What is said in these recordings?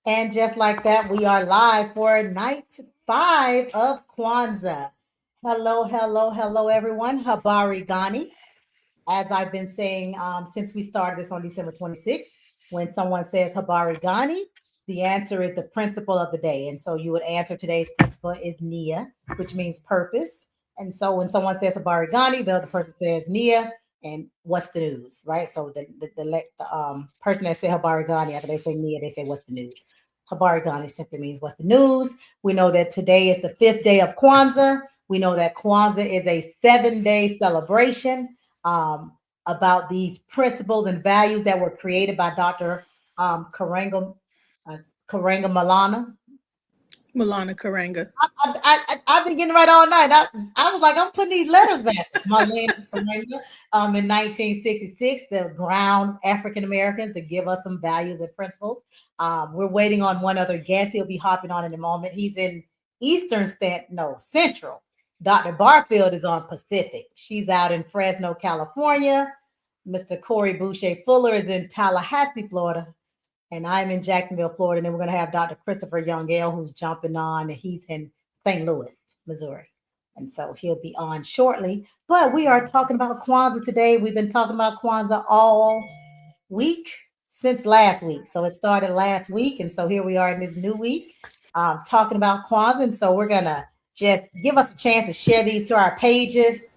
And just like that, we are live for night 5 of Kwanzaa. Hello, hello, hello, everyone. Habari Gani. As I've been saying since we started this on December 26th, when someone says Habari Gani, the answer is the principle of the day. And so you would answer today's principle is Nia, which means purpose. And so when someone says Habari Gani, the other person says Nia, and what's the news, right? So the person that said Habari Gani, after they say Nia, they say what's the news. Habari Gani simply means what's the news. We know that today is the 5th day of Kwanzaa. We know that Kwanzaa is a 7-day celebration about these principles and values that were created by Dr. Karenga Malana. Malana Karenga. I've been getting right all night. I was like, I'm putting these letters back. Malana Karenga in 1966, the ground African Americans to give us some values and principles. We're waiting on one other guest. He'll be hopping on in a moment. He's in Central. Dr. Barfield is on Pacific. She's out in Fresno, California. Mr. Corey Boucher Fuller is in Tallahassee, Florida. And I'm in Jacksonville, Florida. And then we're going to have Dr. Christopher Youngell, who's jumping on, and he's in St. Louis, Missouri. And so he'll be on shortly. But we are talking about Kwanzaa today. We've been talking about Kwanzaa all week since last week. So it started last week. And so here we are in this new week talking about Kwanzaa. And so we're going to just give us a chance to share these to our pages.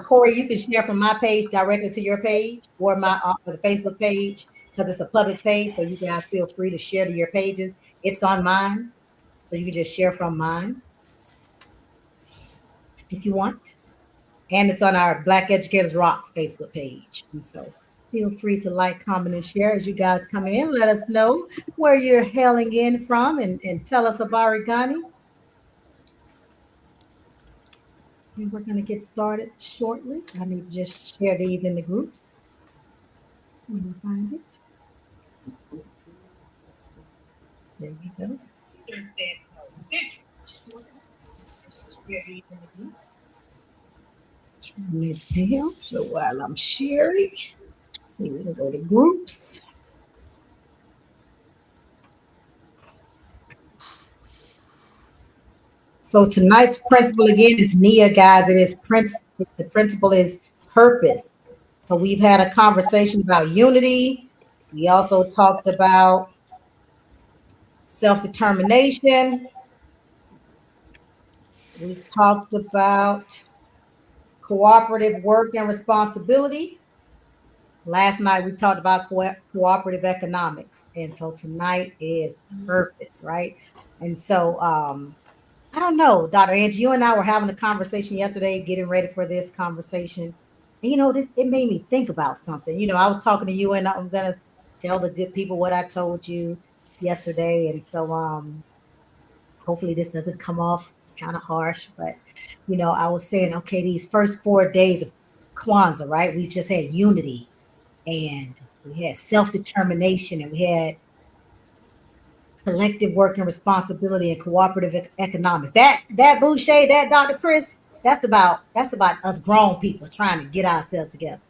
Corey, you can share from my page directly to your page or the Facebook page, because it's a public page. So you guys feel free to share to your pages. It's on mine. So you can just share from mine if you want. And it's on our Black Educators Rock Facebook page. And so feel free to like, comment, and share as you guys come in. Let us know where you're hailing in from and tell us Habari Gani. And we're going to get started shortly. I need to just share these in the groups. Let me find it. There we go. Share these in the groups. Turn it down. So while I'm sharing, see, we can go to groups. So tonight's principle again is Nia, guys. The principle is purpose. So we've had a conversation about unity. We also talked about self-determination. We talked about cooperative work and responsibility. Last night we talked about cooperative economics. And so tonight is purpose, right? And so I don't know, Dr. Angie, you and I were having a conversation yesterday, getting ready for this conversation. And, it made me think about something. I was talking to you, and I'm going to tell the good people what I told you yesterday. And so hopefully this doesn't come off kind of harsh. But, I was saying, okay, these first 4 days of Kwanzaa, right? We've just had unity, and we had self-determination, and we had collective work and responsibility and cooperative economics. That Boucher, that Dr. Chris, that's about us grown people trying to get ourselves together.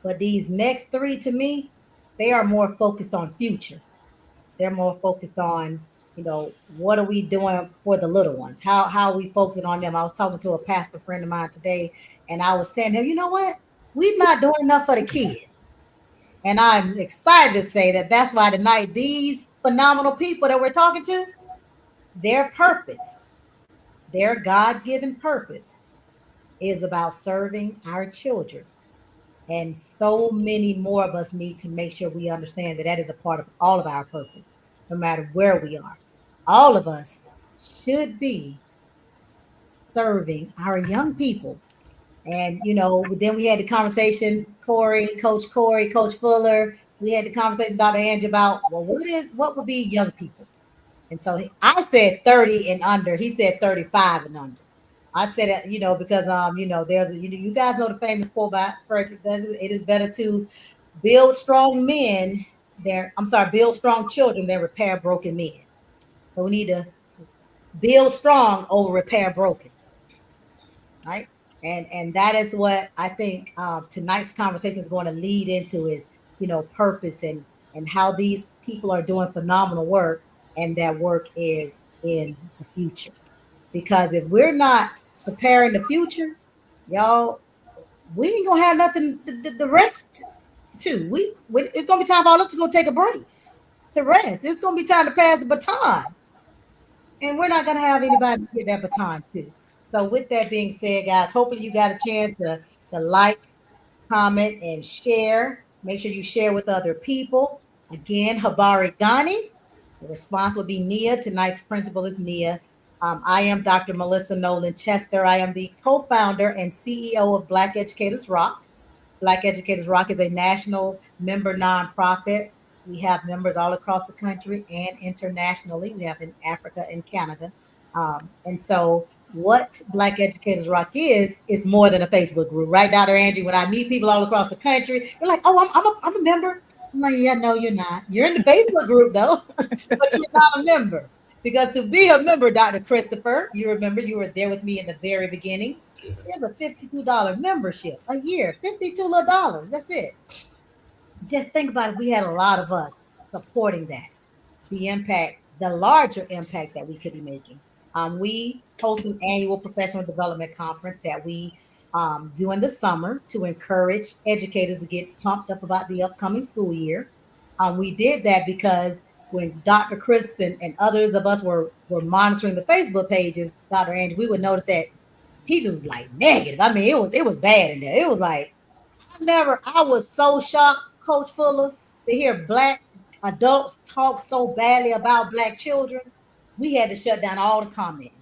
But these next 3, to me, they are more focused on future. They're more focused on, what are we doing for the little ones? How are we focusing on them? I was talking to a pastor friend of mine today, and I was saying to him, you know what? We're not doing enough for the kids. And I'm excited to say that that's why tonight these phenomenal people that we're talking to, their purpose, their God-given purpose is about serving our children. And so many more of us need to make sure we understand that is a part of all of our purpose, no matter where we are. All of us should be serving our young people. And, then we had the conversation, Coach Fuller. We had the conversation, Dr. Angie, about, what would be young people? And so I said 30 and under. He said 35 and under. I said that, because, there's you guys know the famous quote by Frederick Douglass, it is better to build strong build strong children than repair broken men. So we need to build strong over repair broken, right? And that is what I think tonight's conversation is going to lead into, is purpose and how these people are doing phenomenal work, and that work is in the future. Because if we're not preparing the future, y'all, we ain't gonna have nothing the rest too. It's gonna be time for all us to go take a break to rest. It's gonna be time to pass the baton, and we're not gonna have anybody to get that baton to. So, with that being said, guys, hopefully you got a chance to like, comment, and share. Make sure you share with other people. Again, Habari Ghani. The response will be Nia. Tonight's principal is Nia. I am Dr. Melissa Noland Chester. I am the co founder and CEO of Black Educators Rock. Black Educators Rock is a national member nonprofit. We have members all across the country and internationally. We have in Africa and Canada. And so, what Black Educators Rock is more than a Facebook group, right, Dr. Angie? When I meet people all across the country, they're like, "Oh, I'm a member." I'm like, "Yeah, no, you're not. You're in the Facebook group though, but you're not a member." Because to be a member, Dr. Christopher, you remember you were there with me in the very beginning. There's a $52 membership a year, 52 little dollars. That's it. Just think about if we had a lot of us supporting that, the impact, the larger impact that we could be making. We host an annual professional development conference that we do in the summer to encourage educators to get pumped up about the upcoming school year. We did that because when Dr. Chris and others of us were monitoring the Facebook pages, Dr. Angie, we would notice that teachers was like negative. I mean, it was bad in there. It was like I was so shocked, Coach Fuller, to hear black adults talk so badly about black children. We had to shut down all the commenting.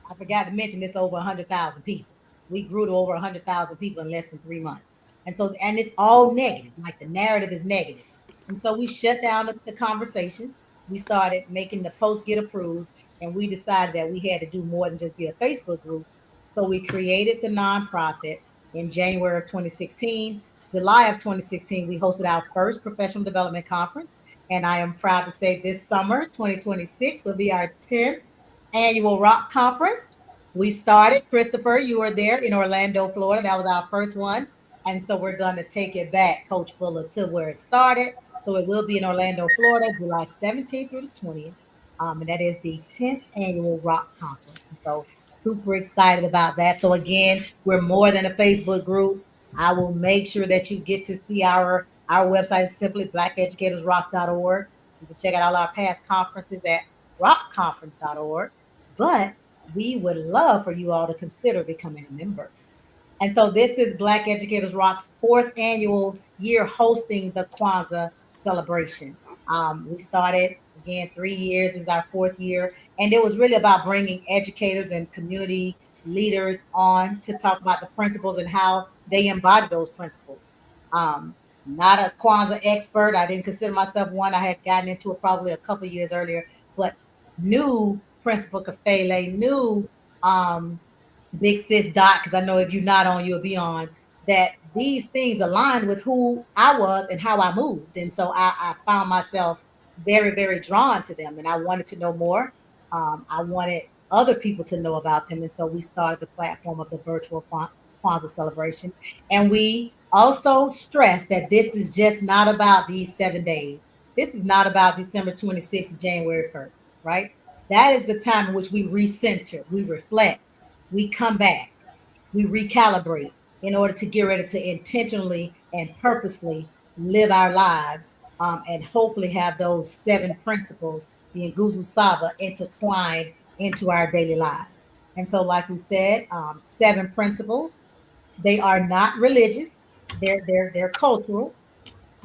I forgot to mention this over 100,000 people. We grew to over 100,000 people in less than 3 months. And it's all negative. Like the narrative is negative. And so we shut down the conversation. We started making the post get approved, and we decided that we had to do more than just be a Facebook group. So we created the nonprofit in January of 2016. July of 2016, we hosted our first professional development conference. And I am proud to say this summer, 2026, will be our 10th annual rock conference. We started, Christopher, you were there in Orlando, Florida. That was our first one. And so we're going to take it back, Coach Fuller, to where it started. So it will be in Orlando, Florida, July 17th through the 20th. And that is the 10th annual rock conference. And so super excited about that. So again, we're more than a Facebook group. I will make sure that you get to see our website is simply blackeducatorsrock.org. You can check out all our past conferences at rockconference.org. But we would love for you all to consider becoming a member. And so this is Black Educators Rock's fourth annual year hosting the Kwanzaa celebration. We started again 3 years. This is our fourth year, and it was really about bringing educators and community leaders on to talk about the principles and how they embody those principles. Not a Kwanzaa expert. I didn't consider myself one. I had gotten into it probably a couple years earlier, but knew Principal Kafele, knew Big Sis Dot, because I know if you're not on, you'll be on, that these things aligned with who I was and how I moved. And so I found myself very, very drawn to them, and I wanted to know more. I wanted other people to know about them. And so we started the platform of the virtual Kwanzaa celebration. And we also stressed that this is just not about these 7 days. This is not about December 26th to January 1st, right? That is the time in which we recenter, we reflect, we come back, we recalibrate in order to get ready to intentionally and purposely live our lives, and hopefully have those 7 principles, the Nguzu Saba, intertwined into our daily lives. And so, like we said, 7 principles. They are not religious. They're cultural,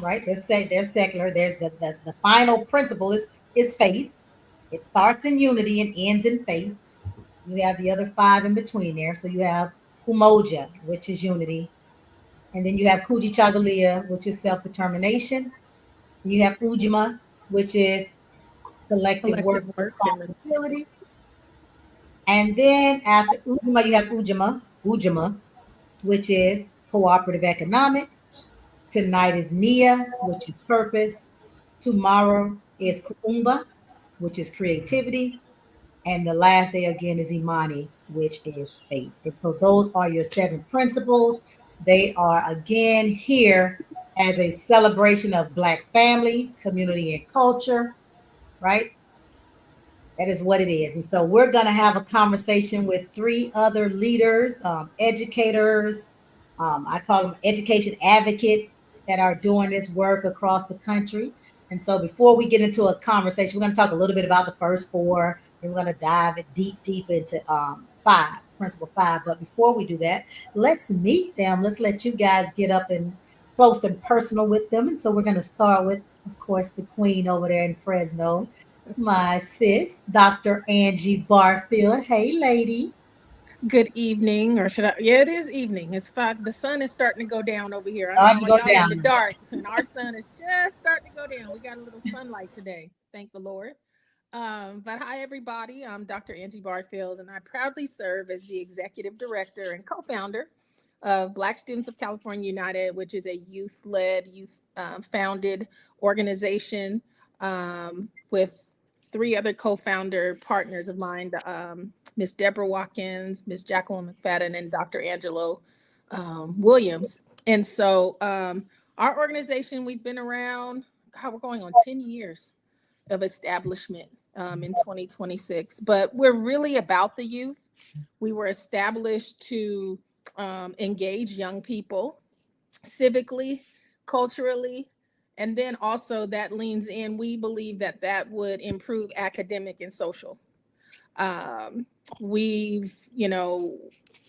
right? They're secular. There's the final principle is faith. It starts in unity and ends in faith. You have the other 5 in between there. So you have Umoja, which is unity. And then you have Kujichagulia, which is self-determination. You have Ujima, which is collective work Collective and work and responsibility. And then after Ujima, you have Ujima, which is cooperative economics. Tonight is Nia, which is purpose. Tomorrow is Kuumba, which is creativity. And the last day again is Imani, which is faith. And so those are your 7 principles. They are again here as a celebration of Black family, community, and culture, right? That is what it is. And so we're going to have a conversation with three other leaders, educators. I call them education advocates that are doing this work across the country. And so before we get into a conversation, we're going to talk a little bit about the first four. And we're going to dive deep into five, principle five. But before we do that, let's meet them. Let's let you guys get up and close and personal with them. And so we're going to start with, of course, the queen over there in Fresno, my sis, Dr. Angie Barfield. Hey, lady. Good evening, or should I? Yeah, it is evening. It's 5. The sun is starting to go down over here. I know Starting to all go y'all in down. the dark, and our sun is just starting to go down. We got a little sunlight today. Thank the Lord. But hi, everybody. I'm Dr. Angie Barfield, and I proudly serve as the executive director and co-founder of Black Students of California United, which is a youth-led, youth-founded organization with three other co-founder partners of mine, Miss Deborah Watkins, Miss Jacqueline McFadden, and Dr. Angelo Williams. And so our organization, we've been around, God, we're going on 10 years of establishment in 2026, but we're really about the youth. We were established to engage young people civically, culturally, and then also that leans in. We believe that that would improve academic and social. Um, we've,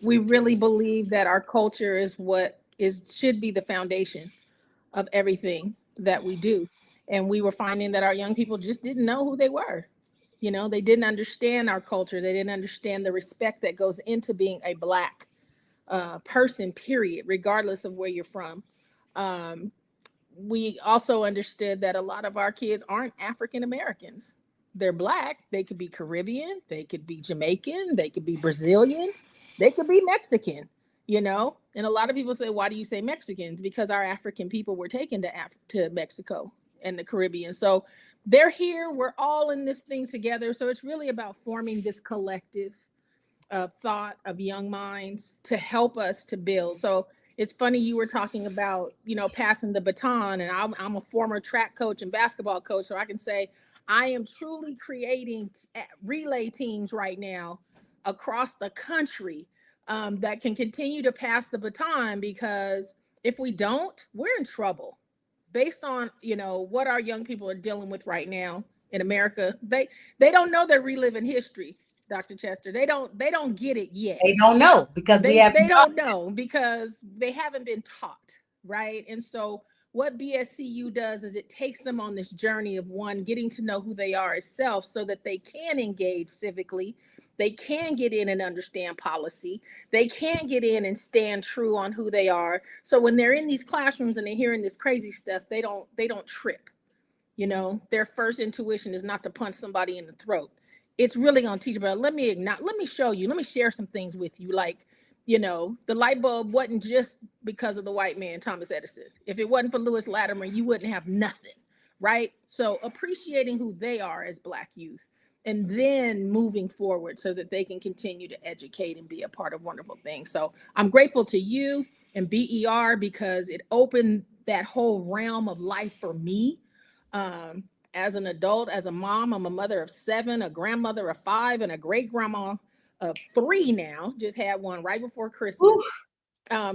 we really believe that our culture is what is should be the foundation of everything that we do. And we were finding that our young people just didn't know who they were. They didn't understand our culture. They didn't understand the respect that goes into being a Black person, period, regardless of where you're from. Um, we also understood that a lot of our kids aren't African Americans. They're Black. They could be Caribbean. They could be Jamaican. They could be Brazilian. They could be Mexican. And a lot of people say, why do you say Mexicans? Because our African people were taken to Mexico and the Caribbean. So they're here. We're all in this thing together. So it's really about forming this collective of thought of young minds to help us to build. So it's funny you were talking about, passing the baton, and I'm a former track coach and basketball coach, so I can say I am truly creating relay teams right now across the country that can continue to pass the baton, because if we don't, we're in trouble. Based on what our young people are dealing with right now in America, they don't know they're reliving history. Dr. Chester, they don't get it They yet. don't know because we They haven't don't taught know because they haven't been taught, right? And so what BSCU does is it takes them on this journey of, one, getting to know who they are as self so that they can engage civically, they can get in and understand policy, they can get in and stand true on who they are, so when they're in these classrooms and they're hearing this crazy stuff, they don't trip. Their first intuition is not to punch somebody in the throat. It's really going to teach about, let me show you, let me share some things with you. Like, the light bulb wasn't just because of the white man, Thomas Edison. If it wasn't for Lewis Latimer, you wouldn't have nothing, right? So appreciating who they are as Black youth, and then moving forward so that they can continue to educate and be a part of wonderful things. So I'm grateful to you and BER because it opened that whole realm of life for me. As an adult, as a mom, I'm a mother of 7, a grandmother of 5, and a great grandma of 3 now. Just had one right before Ooh, Christmas.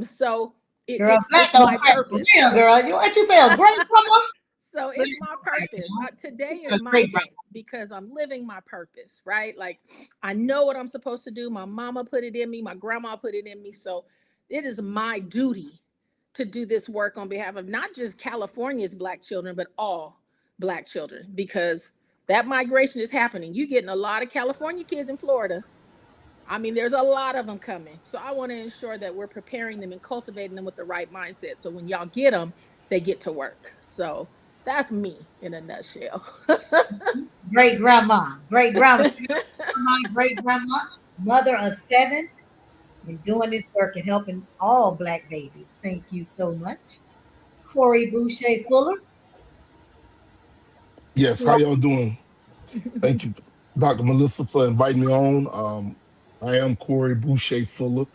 So girl, that it's don't my crack for purpose. real, girl. You what you say, a great grandma? So it's my purpose. Today A is my great day because I'm living my purpose, right? Like, I know what I'm supposed to do. My mama put it in me, my grandma put it in me. So it is my duty to do this work on behalf of not just California's Black children, but all Black children, because that migration is happening. You're getting a lot of California kids in Florida. I mean, there's a lot of them coming. So I want to ensure that we're preparing them and cultivating them with the right mindset. So when y'all get them, they get to work. So that's me in a nutshell. great grandma. Great grandma. My great grandma, mother of 7, and doing this work and helping all Black babies. Thank you so much. Corey Boucher Fuller. Yes, how y'all doing? Thank you, Dr. Melissa, for inviting me on. I am Corey Boucher Fuller.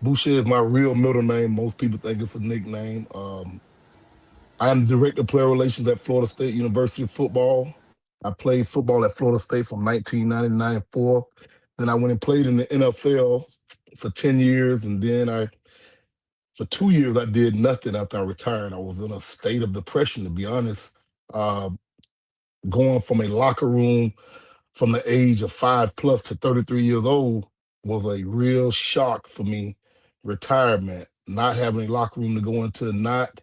Boucher is my real middle name. Most people think it's a nickname. I am the director of player relations at Florida State University of football. I played football at Florida State from 1999 forth. Then I went and played in the NFL for 10 years. And then for 2 years, I did nothing after I retired. I was in a state of depression, to be honest. Uh, Going from a locker room from the age of 5 plus to 33 years old was a real shock for me. Retirement, not having a locker room to go into, not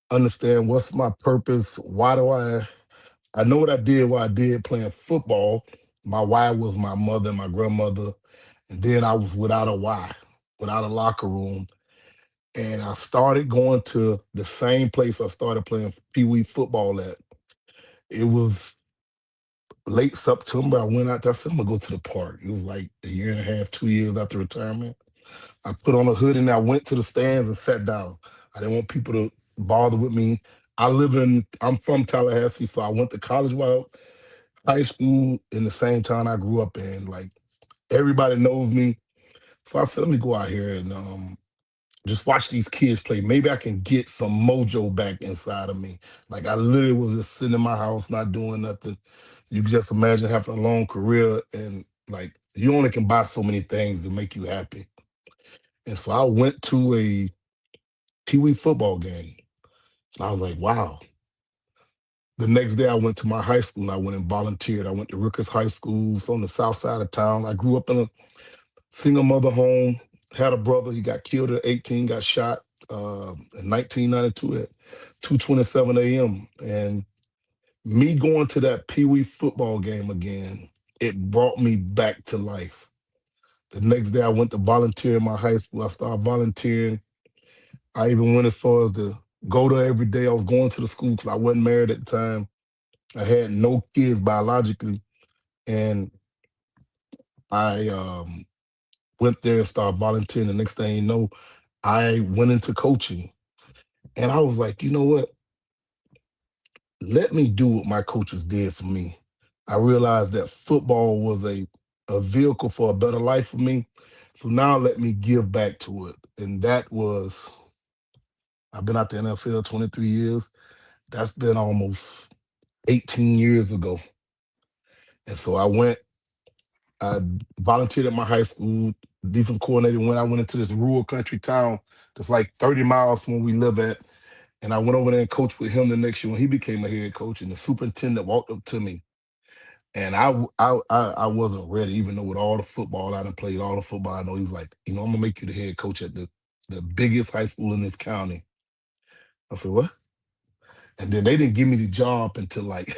understand what's my purpose. Why do I know what I did, what I did playing football. My why was my mother and my grandmother. And then I was without a why, without a locker room. And I started going to the same place I started playing Pee Wee football at. It was late September. I went out there. I said, I'm going to go to the park. It was like a year and a half, 2 years after retirement. I put on a hood and I went to the stands and sat down. I didn't want people to bother with me. I'm from Tallahassee, so I went to college while high school in the same town I grew up in. Like everybody knows me. So I said, let me go out here and just watch these kids play. Maybe I can get some mojo back inside of me. Like I literally was just sitting in my house, not doing nothing. You can just imagine having a long career and like you only can buy so many things to make you happy. And so I went to a Pee Wee football game. And I was like, wow. The next day I went to my high school and I went and volunteered. I went to Rickers High School. It's on the south side of town. I grew up in a single mother home, had a brother. He got killed at 18, got shot in 1992 at 2:27 a.m. And me going to that Pee Wee football game again, it brought me back to life. The next day I went to volunteer in my high school. I started volunteering. I even went as far as to go there every day. I was going to the school because I wasn't married at the time. I had no kids biologically. And I went there and started volunteering. The next thing you know, I went into coaching. And I was like, you know what? Let me do what my coaches did for me. I realized that football was a vehicle for a better life for me. So now let me give back to it. And that was, I've been out the NFL 23 years. That's been almost 18 years ago. And so I volunteered at my high school, defense coordinator. When I went into this rural country town that's like 30 miles from where we live at, and I went over there and coached with him the next year when he became a head coach. And the superintendent walked up to me, and I wasn't ready, even though with all the football I done played, all the football I know. He was like, I'm gonna make you the head coach at the biggest high school in this county. I said, what? And then they didn't give me the job until like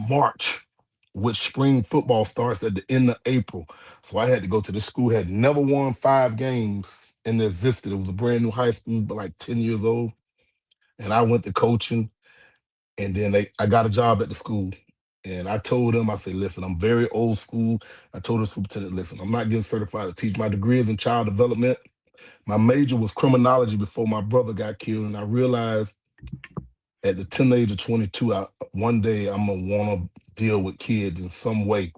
March, which spring football starts at the end of April. So I had to go to the school, had never won 5 games in the existed. It was a brand new high school, but like 10 years old. And I went to coaching, and then I got a job at the school. And I told them, I said, listen, I'm very old school. I told the superintendent, listen, I'm not getting certified to teach. My degree is in child development. My major was criminology before my brother got killed. And I realized at the tender age of 22, one day I'm going to want to deal with kids in some way.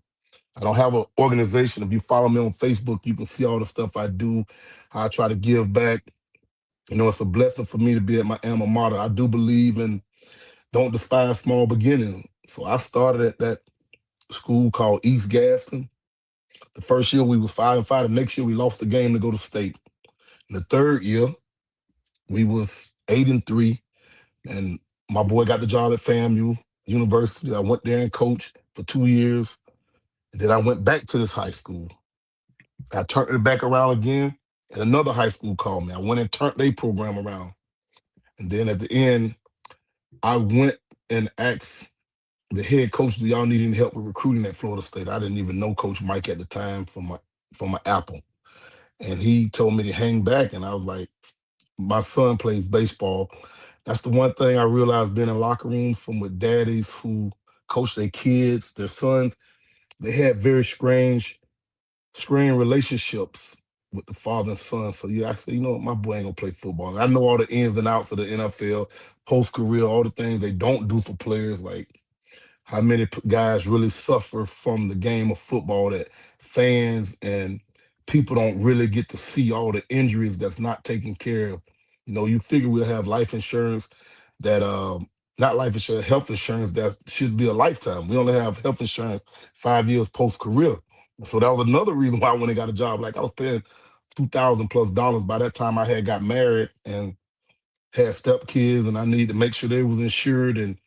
I don't have an organization. If you follow me on Facebook, you can see all the stuff I do, how I try to give back. It's a blessing for me to be at my alma mater. I do believe in don't despise small beginnings. So I started at that school called East Gaston. The first year we was 5-5. The next year we lost the game to go to state. The third year we was 8-3, and my boy got the job at FAMU University. I went there and coached for 2 years. And then I went back to this high school. I turned it back around again, and another high school called me. I went and turned their program around. And then at the end, I went and asked the head coach, do y'all need any help with recruiting at Florida State? I didn't even know Coach Mike at the time from my Apple. And he told me to hang back. And I was like, my son plays baseball. That's the one thing I realized being in locker rooms from with daddies who coach their kids, their sons, they had very strained relationships with the father and son. So yeah, I said, what, my boy ain't gonna play football. And I know all the ins and outs of the NFL, post career, all the things they don't do for players, like how many guys really suffer from the game of football that fans and people don't really get to see all the injuries that's not taken care of. You figure we'll have life insurance. that not life insurance, health insurance that should be a lifetime. We only have health insurance 5 years post career. So that was another reason why I went and got a job. Like I was paying $2,000+ by that time I had got married and had step kids, and I needed to make sure they was insured. And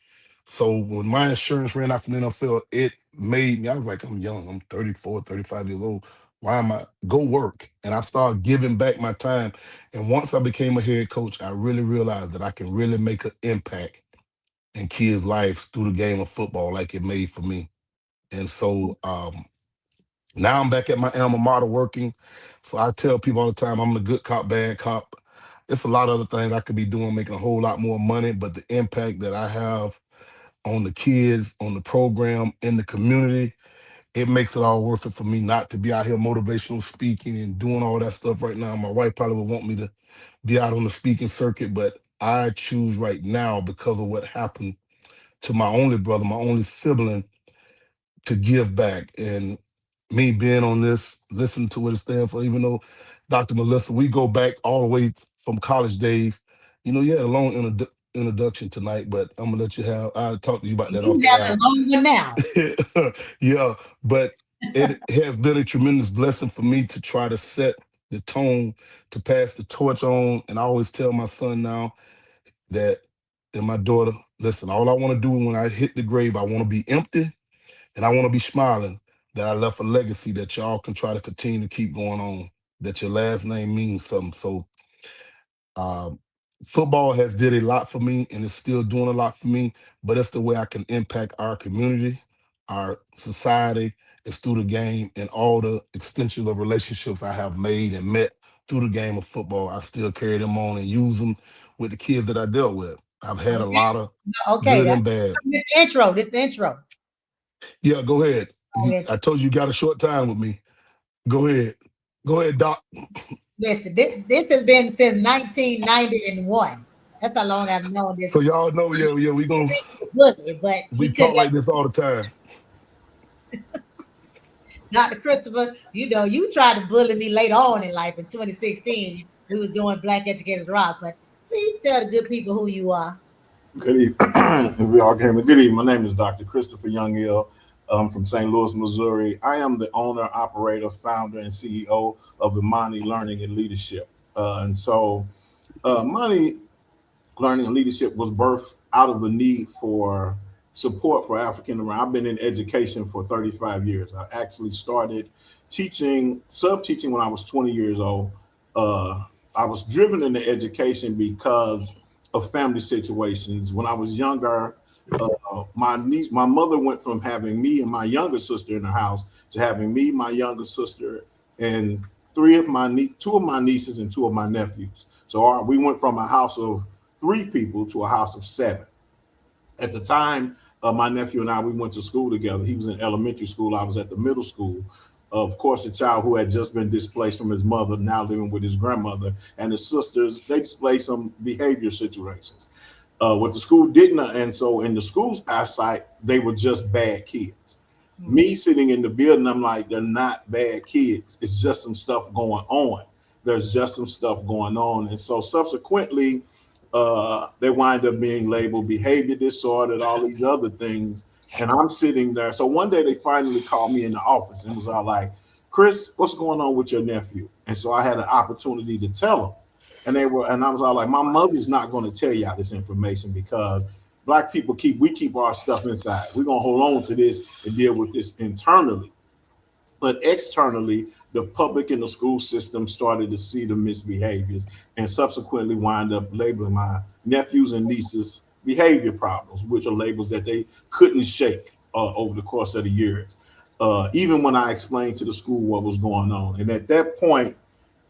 so when my insurance ran out from the NFL, it made me, I was like, I'm young, I'm 34, 35 years old. Why am I go work? And I started giving back my time. And once I became a head coach, I really realized that I can really make an impact in kids' lives through the game of football like it made for me. And so now I'm back at my alma mater working. So I tell people all the time, I'm the good cop, bad cop. It's a lot of other things I could be doing, making a whole lot more money, but the impact that I have on the kids, on the program, in the community, it makes it all worth it for me not to be out here motivational speaking and doing all that stuff right now. My wife probably would want me to be out on the speaking circuit, but I choose right now because of what happened to my only brother, my only sibling, to give back. And me being on this, listening to what it stands for, even though Dr. Melissa, we go back all the way from college days. You know, you had a long introduction tonight, but I'm gonna let you have. I'll talk to you about that off You the have a app. long one now. Yeah, but it has been a tremendous blessing for me to try to set the tone, to pass the torch on. And I always tell my son now that, and my daughter, listen, all I want to do when I hit the grave, I want to be empty and I want to be smiling that I left a legacy that y'all can try to continue to keep going on, that your last name means something. So um, football has did a lot for me and it's still doing a lot for me, but it's the way I can impact our community, our society. It's through the game and all the extension of relationships I have made and met through the game of football. I still carry them on and use them with the kids that I dealt with. I've had a Okay. lot of Okay. good That's and bad. this the intro. This the intro. Yeah, go ahead. Okay. I told you you got a short time with me. Go ahead. Go ahead, Doc. Listen, this has been since 1991. That's how long I've known this. So y'all know, yeah, Bully, but we he took talk that. like this all the time. Dr. Christopher, you know, you tried to bully me later on in life in 2016. We was doing Black Educators Rock, but please tell the good people who you are. Good evening. If we all can hear me. Good evening. My name is Dr. Christopher Youngill. I'm from St. Louis, Missouri. I am the owner, operator, founder, and CEO of Imani Learning and Leadership. Imani Learning and Leadership was birthed out of the need for support for African American. I've been in education for 35 years. I actually started teaching, sub teaching when I was 20 years old. Uh, I was driven into education because of family situations. When I was younger, my mother went from having me and my younger sister in the house to having me, my younger sister, and two of my nieces and two of my nephews. So we went from a house of three people to a house of seven. At the time, my nephew and I, we went to school together. He was in elementary school. I was at the middle school. Of course, a child who had just been displaced from his mother, now living with his grandmother, and his sisters, they displayed some behavior situations. What the school didn't, and so in the school's eyesight, they were just bad kids. Me sitting in the building, I'm like, they're not bad kids. It's just some stuff going on. There's just some stuff going on. And so subsequently, they wind up being labeled behavior disordered, all these other things. And I'm sitting there. So one day they finally called me in the office and was all like, Chris, what's going on with your nephew? And so I had an opportunity to tell them. And I was all like, my mother's not going to tell y'all this information because Black people keep our stuff inside. We're going to hold on to this and deal with this internally. But externally, the public and the school system started to see the misbehaviors and subsequently wind up labeling my nephews and nieces behavior problems, which are labels that they couldn't shake over the course of the years. Even when I explained to the school what was going on. And at that point,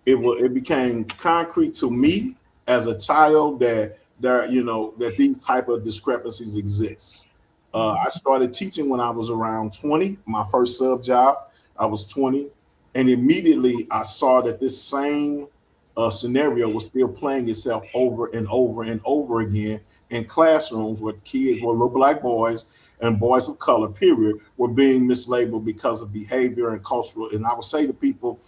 it became concrete to me as a child that that these type of discrepancies exist. I started teaching when I was around 20, my first sub job. I was 20, and immediately I saw that this same scenario was still playing itself over and over and over again in classrooms where kids, were little Black boys and boys of color, period, were being mislabeled because of behavior and cultural. And I would say to people,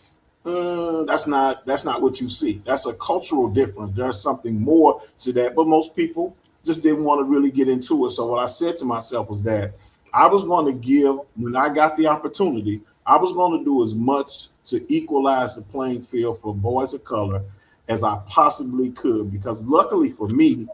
that's not what you see. That's a cultural difference. There's something more to that, but most people just didn't want to really get into it. So what I said to myself was that I was going to give, when I got the opportunity, I was going to do as much to equalize the playing field for boys of color as I possibly could. Because luckily for me,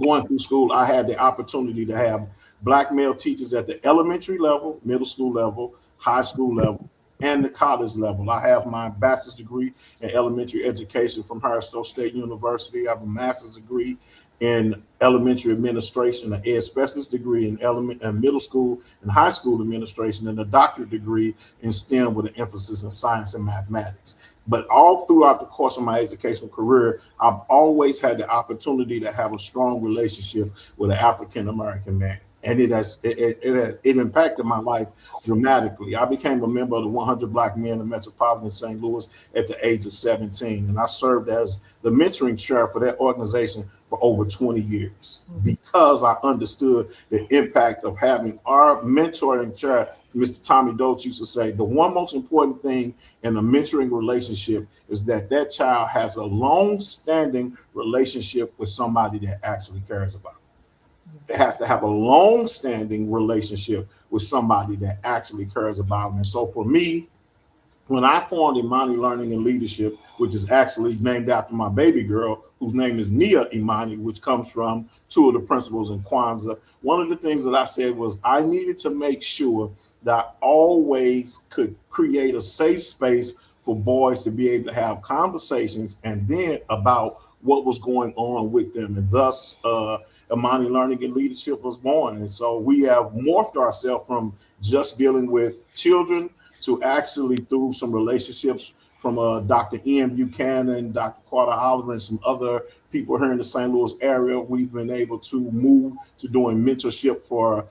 going through school, I had the opportunity to have black male teachers at the elementary level, middle school level, high school level, and the college level. I have my bachelor's degree in elementary education from Harrisville State University. I have a master's degree in elementary administration, an ed specialist degree in middle school and high school administration, and a doctorate degree in STEM with an emphasis in science and mathematics. But all throughout the course of my educational career, I've always had the opportunity to have a strong relationship with an African American man. And it impacted my life dramatically. I became a member of the 100 Black Men in Metropolitan St. Louis at the age of 17. And I served as the mentoring chair for that organization for over 20 years because I understood the impact of having our mentoring chair. Mr. Tommy Dotes used to say, the one most important thing in a mentoring relationship is that that child has a long-standing relationship with somebody that actually cares about it. It has to have a long-standing relationship with somebody that actually cares about them. And so for me, when I formed Imani Learning and Leadership, which is actually named after my baby girl, whose name is Nia Imani, which comes from two of the principles in Kwanzaa, one of the things that I said was I needed to make sure that I always could create a safe space for boys to be able to have conversations and then about what was going on with them. And thus, Imani Learning and Leadership was born. And so we have morphed ourselves from just dealing with children to actually through some relationships from Dr. Ian Buchanan, Dr. Carter Oliver, and some other people here in the St. Louis area. We've been able to move to doing mentorship for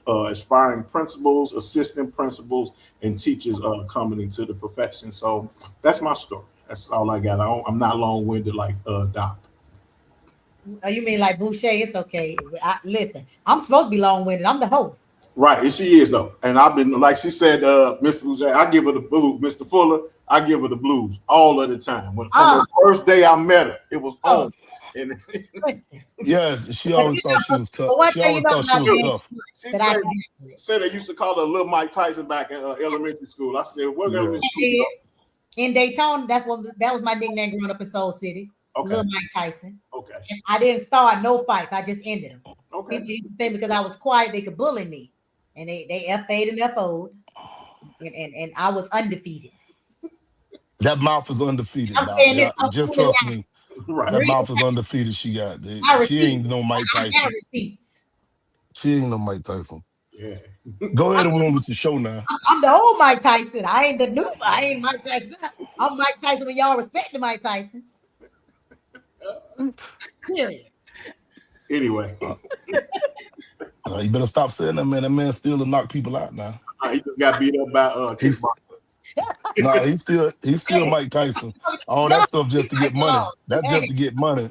aspiring principals, assistant principals, and teachers coming into the profession. So that's my story. That's all I got. I'm not long-winded like Doc. Oh, you mean like Boucher? It's okay. Listen, I'm supposed to be long-winded. I'm the host. Right, and she is though. And I've been, like she said, Mr. Boucher, I give her the blues. Mr. Fuller, I give her the blues all of the time. From the first day I met her, it was on. And Yes, she But always thought she was tough. one She thing you always know thought she about was me, tough. she that I said they used to call her Little Mike Tyson back in elementary school. I said, what elementary school? did in Daytona. That was my nickname growing up in Soul City. Okay. Little Mike Tyson. Okay. And I didn't start no fights. I just ended them. Okay. People used to think because I was quiet, they could bully me. And they F8 and F0'd. And I was undefeated. That mouth is undefeated, I'm Doc. saying Yeah, this. just trust me. Right. That mouth is undefeated. She ain't no Mike I got Tyson. receipts. She ain't no Mike Tyson. Yeah. Go ahead and run with your show now. I'm the old Mike Tyson. I ain't Mike Tyson. I'm Mike Tyson when y'all respect the Mike Tyson. Period. Anyway. You better stop saying that, man. That man still to knock people out now. He just got beat up by kickboxer. No, he's still Mike Tyson. All that stuff just to get money. That's just to get money.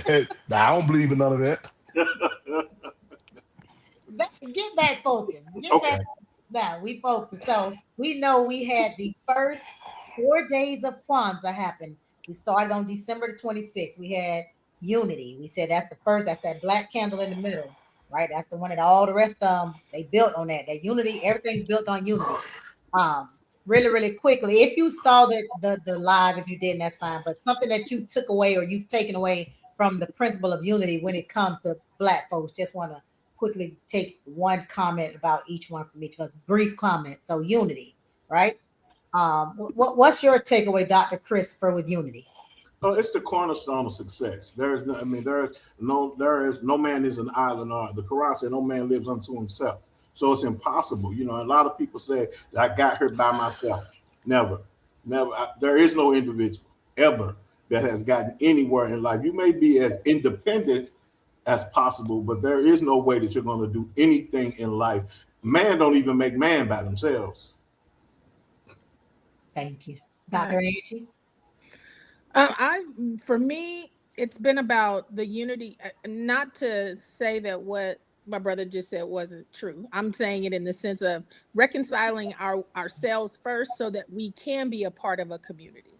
I don't believe in none of that. Get back focused. Okay. Now we focus. So we know we had the first 4 days of Kwanzaa happen. We started on December the 26th. We had unity. We said that's the first. That's that black candle in the middle, right? That's the one that all the rest they built on that. That unity. Everything's built on unity. Really, really quickly. If you saw the live, if you didn't, that's fine. But something that you took away or you've taken away from the principle of unity when it comes to Black folks, just want to quickly take one comment about each one from each of us. Brief comment. So unity, right? What's your takeaway, Dr. Christopher, with unity? Oh, it's the cornerstone of success. There is no man is an island. Or the Quran said no man lives unto himself. So it's impossible. You know, a lot of people say that I got here by myself. Never. There is no individual ever that has gotten anywhere in life. You may be as independent as possible, but there is no way that you're going to do anything in life. Man don't even make man by themselves. Thank you. Dr. Angie? For me, it's been about the unity, not to say that what my brother just said wasn't true. I'm saying it in the sense of reconciling ourselves first so that we can be a part of a community.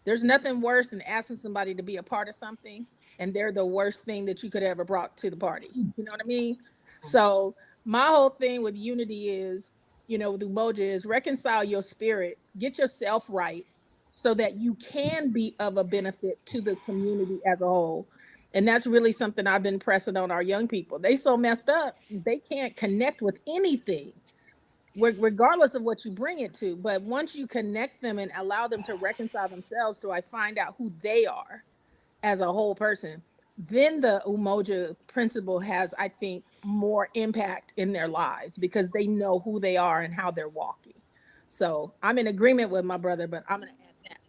There's nothing worse than asking somebody to be a part of something and they're the worst thing that you could ever brought to the party. You know what I mean? So my whole thing with unity is, with Umoja is reconcile your spirit, get yourself right so that you can be of a benefit to the community as a whole. And that's really something I've been pressing on our young people. They so messed up, they can't connect with anything, regardless of what you bring it to. But once you connect them and allow them to reconcile themselves, so I find out who they are as a whole person, then the Umoja principle has, I think, more impact in their lives because they know who they are and how they're walking. So I'm in agreement with my brother, but I'm going to add that.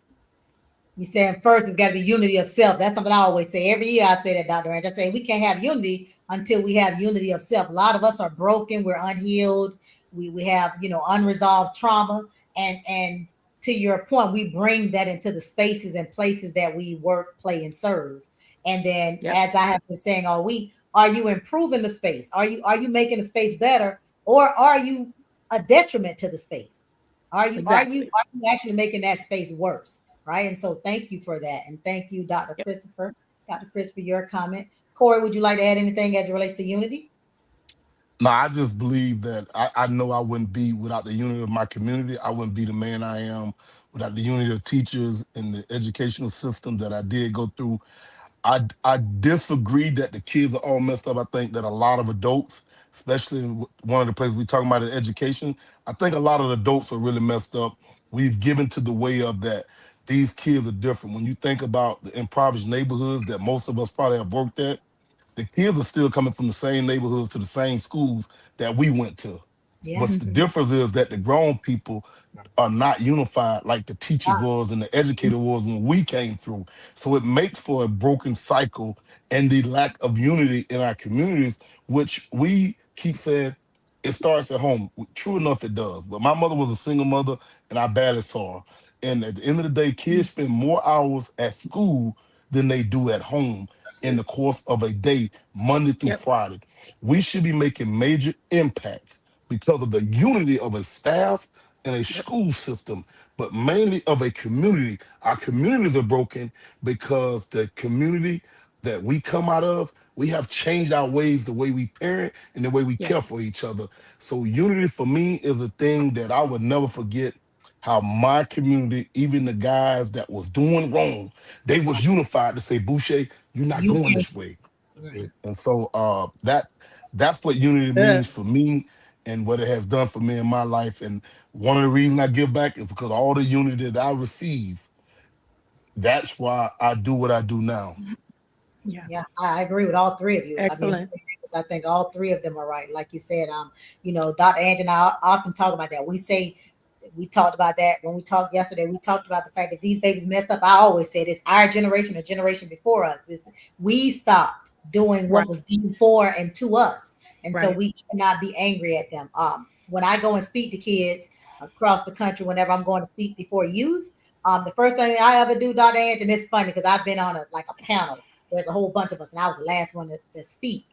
You saying first it's got to be unity of self. That's something I always say. Every year I say that, Dr. Ranch. I say we can't have unity until we have unity of self. A lot of us are broken. We're unhealed. We have, unresolved trauma. And to your point, we bring that into the spaces and places that we work, play, and serve. And then, Yep. as I have been saying all week, are you improving the space? Are you making the space better, or are you a detriment to the space? Exactly. Are you actually making that space worse? Right. And so thank you for that. And thank you, Dr. Yep. Christopher. Dr. Chris, for your comment. Corey, would you like to add anything as it relates to unity? No, I just believe that I know I wouldn't be without the unity of my community. I wouldn't be the man I am without the unity of teachers and the educational system that I did go through. I disagree that the kids are all messed up. I think that a lot of adults, especially in one of the places we talking about in education, I think a lot of adults are really messed up. We've given to the way of that these kids are different. When you think about the impoverished neighborhoods that most of us probably have worked at, the kids are still coming from the same neighborhoods to the same schools that we went to. Yeah. But the difference is that the grown people are not unified like the teachers was and the educator was when we came through. So it makes for a broken cycle and the lack of unity in our communities, which we keep saying it starts at home. True enough, it does. But my mother was a single mother and I badly saw her. And at the end of the day, kids spend more hours at school than they do at home That's in it. the course of a day, Monday through Yep. Friday. We should be making major impacts because of the unity of a staff and a Yep. school system, but mainly of a community. Our communities are broken because the community that we come out of, we have changed our ways, the way we parent and the way we Yep. care for each other. So unity for me is a thing that I would never forget how my community, even the guys that was doing wrong, they was unified to say, Boucher, you're not You going can't. this way. That's Right. it. And so that's what unity Uh, means for me and what it has done for me in my life. And one of the reasons I give back is because all the unity that I receive, that's why I do what I do now. yeah. Yeah, I agree with all three of you. I mean, Excellent. I think all three of them are right. Like you said, Dr. Angie and I often talk about that. We talked about that when we talked yesterday. We talked about the fact that these babies messed up. I always said it's our generation, a generation before us. We stopped doing Right. what was deemed for and to us. And so Right. we cannot be angry at them. When I go and speak to kids across the country, whenever I'm going to speak before youth, the first thing I ever do, Dr. Angie, and it's funny because I've been on a panel. There's a whole bunch of us, and I was the last one to speak.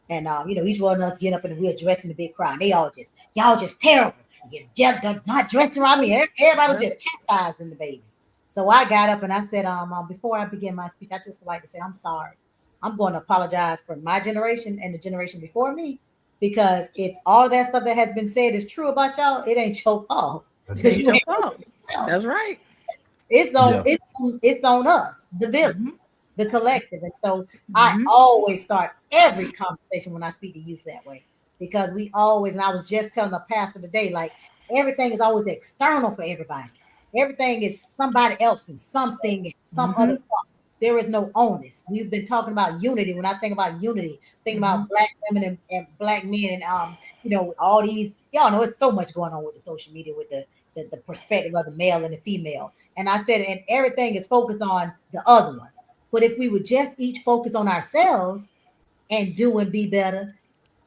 And each one of us get up and we're addressing the big crowd. And they y'all just terrible. You're not dressed around me. Everybody was just chastising the babies. So I got up and I said, before I begin my speech, I just would like to say I'm sorry. I'm going to apologize for my generation and the generation before me, because if all that stuff that has been said is true about y'all, it ain't your fault. That's It Because it. ain't you your ain't fault. That's right. it's on Yeah. it's on us, the village, Mm-hmm. the collective. And so I Mm-hmm. always start every conversation when I speak to youth that way, because we always, and I was just telling the pastor today, like everything is always external for everybody. Everything is somebody else and something and some Mm-hmm. other thought. There is no onus. We've been talking about unity. When I think about unity, thinking Mm-hmm. about black women and black men, and all these, y'all know, it's so much going on with the social media, with the perspective of the male and the female. And I said, and everything is focused on the other one. But if we would just each focus on ourselves and do and be better,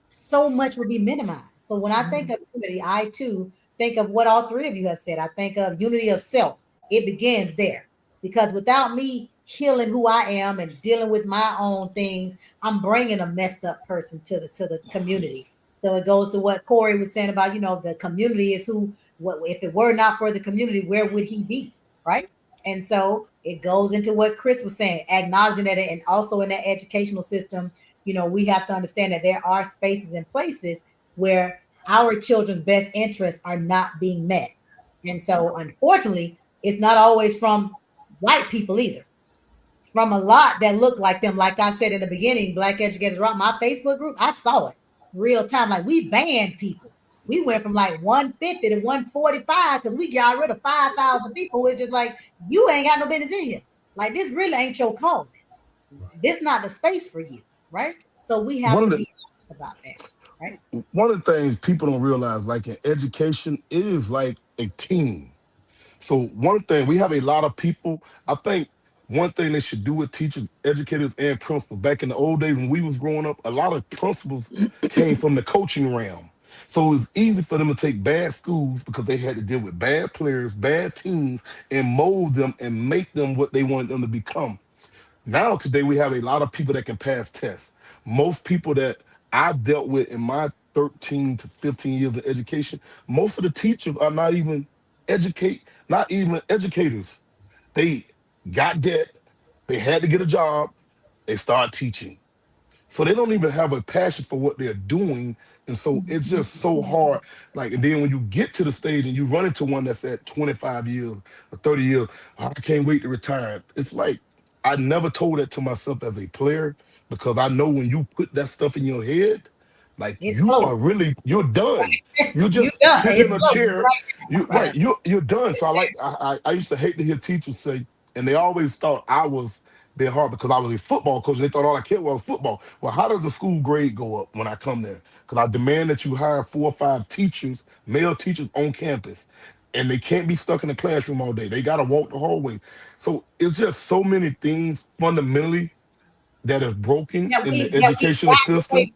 so much would be minimized. So when I think Mm-hmm. of unity, I too think of what all three of you have said. I think of unity of self. It begins there, because without me healing who I am and dealing with my own things, I'm bringing a messed up person to the community. So it goes to what Corey was saying about, the community is who. What if it were not for the community, where would he be, right? And so it goes into what Chris was saying, acknowledging that, and also in that educational system, we have to understand that there are spaces and places where our children's best interests are not being met. And so, unfortunately, it's not always from white people either. It's from a lot that look like them. Like I said in the beginning, Black Educators Rock, my Facebook group, I saw it real time. Like, we banned people. We went from like 150 to 145 because we got rid of 5,000 people. It's just like, you ain't got no business in here. Like, this really ain't your calling. This not the space for you, right? So we have One of to the be honest about that, right? one of the things people don't realize, like in education, it is like a team. So one thing, we have a lot of people. I think one thing they should do with teachers, educators, and principals. Back in the old days when we was growing up, a lot of principals came from the coaching realm. So it was easy for them to take bad schools because they had to deal with bad players, bad teams, and mold them and make them what they wanted them to become. Now, today, we have a lot of people that can pass tests. Most people that I've dealt with in my 13 to 15 years of education, most of the teachers are not even educators. They got debt, they had to get a job, they start teaching. So they don't even have a passion for what they're doing. And so it's just so hard. Like, and then when you get to the stage and you run into one that's at 25 years or 30 years, "Oh, I can't wait to retire." It's like, I never told that to myself as a player because I know when you put that stuff in your head, like It's close. you're done. You You just done. sit It's in a close. chair, Right. Right. you're done. So I used to hate to hear teachers say, and they always thought I was being hard because I was a football coach. And they thought all I cared was football. Well, how does the school grade go up when I come there? Because I demand that you hire 4 or 5 teachers, male teachers on campus. And they can't be stuck in the classroom all day. They got to walk the hallway. So it's just so many things fundamentally that is broken that in the we that we've educational gotten system. away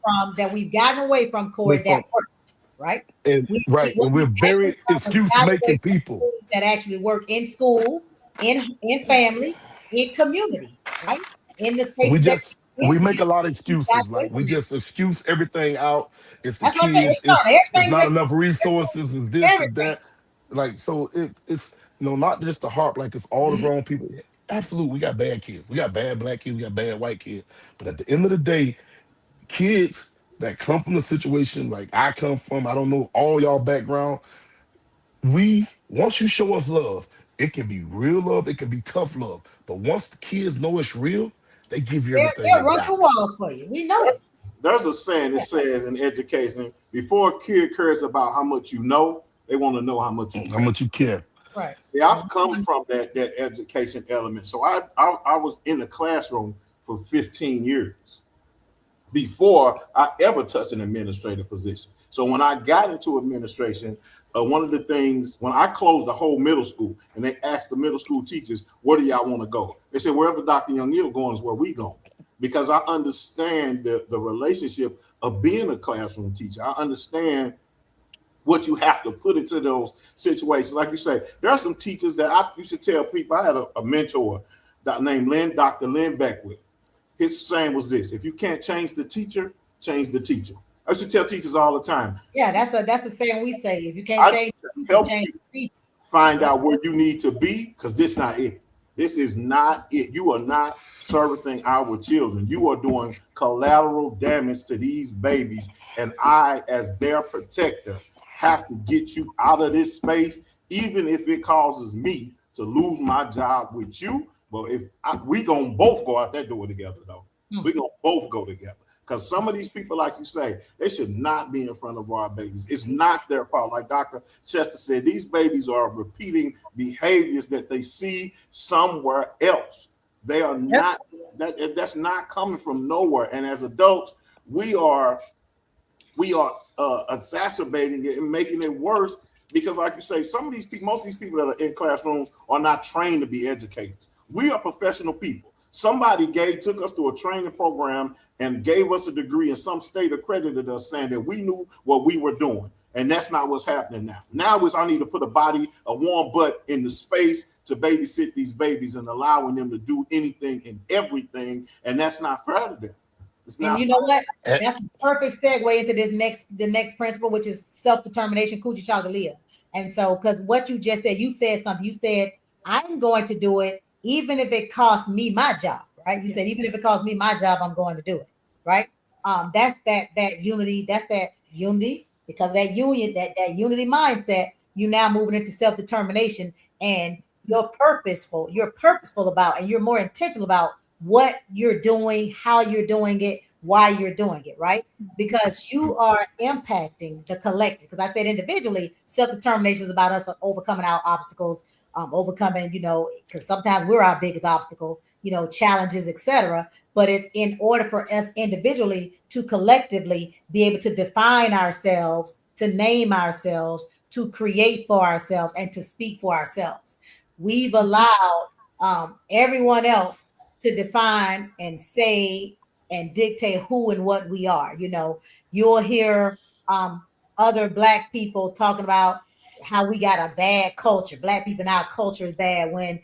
from, We're Corey, that from worked, right? and right, What and we're we've actually very done is excuse got making away from people. schools that actually work in school, in family, in community, right? In the We spaces that just we we went make a together. lot of We got excuses. away Like we from that. just excuse everything out. It's the That's what I said. kids. It's not It's everything's not enough excuse. resources. It's this and Everything. that. Like so, it's not just the harp. Like it's all the grown people. Absolutely, we got bad kids. We got bad black kids. We got bad white kids. But at the end of the day, kids that come from the situation like I come from, I don't know all y'all background. We once you show us love, it can be real love, it can be tough love. But once the kids know it's real, they give you everything They'll they run through got. walls for you. We know it. There's a saying that Yeah. says in education, before a kid cares about how much you know, they want to know how much you How care. much you care. Right. See, I've come from that education element. So I was in the classroom for 15 years before I ever touched an administrative position. So when I got into administration, one of the things when I closed the whole middle school and they asked the middle school teachers, "Where do y'all want to go?" They said, "Wherever Dr. Young is going is where we go." Because I understand the relationship of being a classroom teacher. I understand what you have to put into those situations. Like you say, there are some teachers that I used to tell people. I had a mentor named Dr. Lynn Beckwith. His saying was this: if you can't change the teacher, change the teacher. I used to tell teachers all the time, Yeah, that's the saying we say. If you can't I need change to the people, help change you the people. find Yeah. out where you need to be because this not it. This is not it. You are not servicing our children. You are doing collateral damage to these babies. And I, as their protector, have to get you out of this space, even if it causes me to lose my job with you. But we gonna both go out that door together, though. We gonna both go together. Because some of these people, like you say, they should not be in front of our babies. It's not their fault. Like Dr. Chester said, these babies are repeating behaviors that they see somewhere else. They are not, that's not coming from nowhere. And as adults, we are exacerbating it and making it worse because, like you say, some of these people, most of these people that are in classrooms are not trained to be educators. We are professional people. Somebody took us through a training program and gave us a degree in some state, accredited us, saying that we knew what we were doing. And that's not what's happening now. Now is I need to put a warm butt in the space to babysit these babies and allowing them to do anything and everything. And that's not fair to them. It's And not. you know what? And That's the perfect segue into the next principle, which is self-determination, Kujichagulia. And so, because what you just said, you said something. You said, I'm going to do it even if it costs me my job, right? You said, even if it costs me my job, I'm going to do it, right? That's that unity. That's that unity, because that union, that unity mindset. You now moving into self-determination, and you're purposeful about, and you're more intentional about what you're doing, how you're doing it, why you're doing it, right? Because you are impacting the collective. Because I said individually, self-determination is about us overcoming our obstacles, overcoming, because sometimes we're our biggest obstacle, challenges, etc. But it's in order for us individually to collectively be able to define ourselves, to name ourselves, to create for ourselves, and to speak for ourselves. We've allowed everyone else to define and say and dictate who and what we are. You'll hear other Black people talking about how we got a bad culture. Black people in our culture is bad, when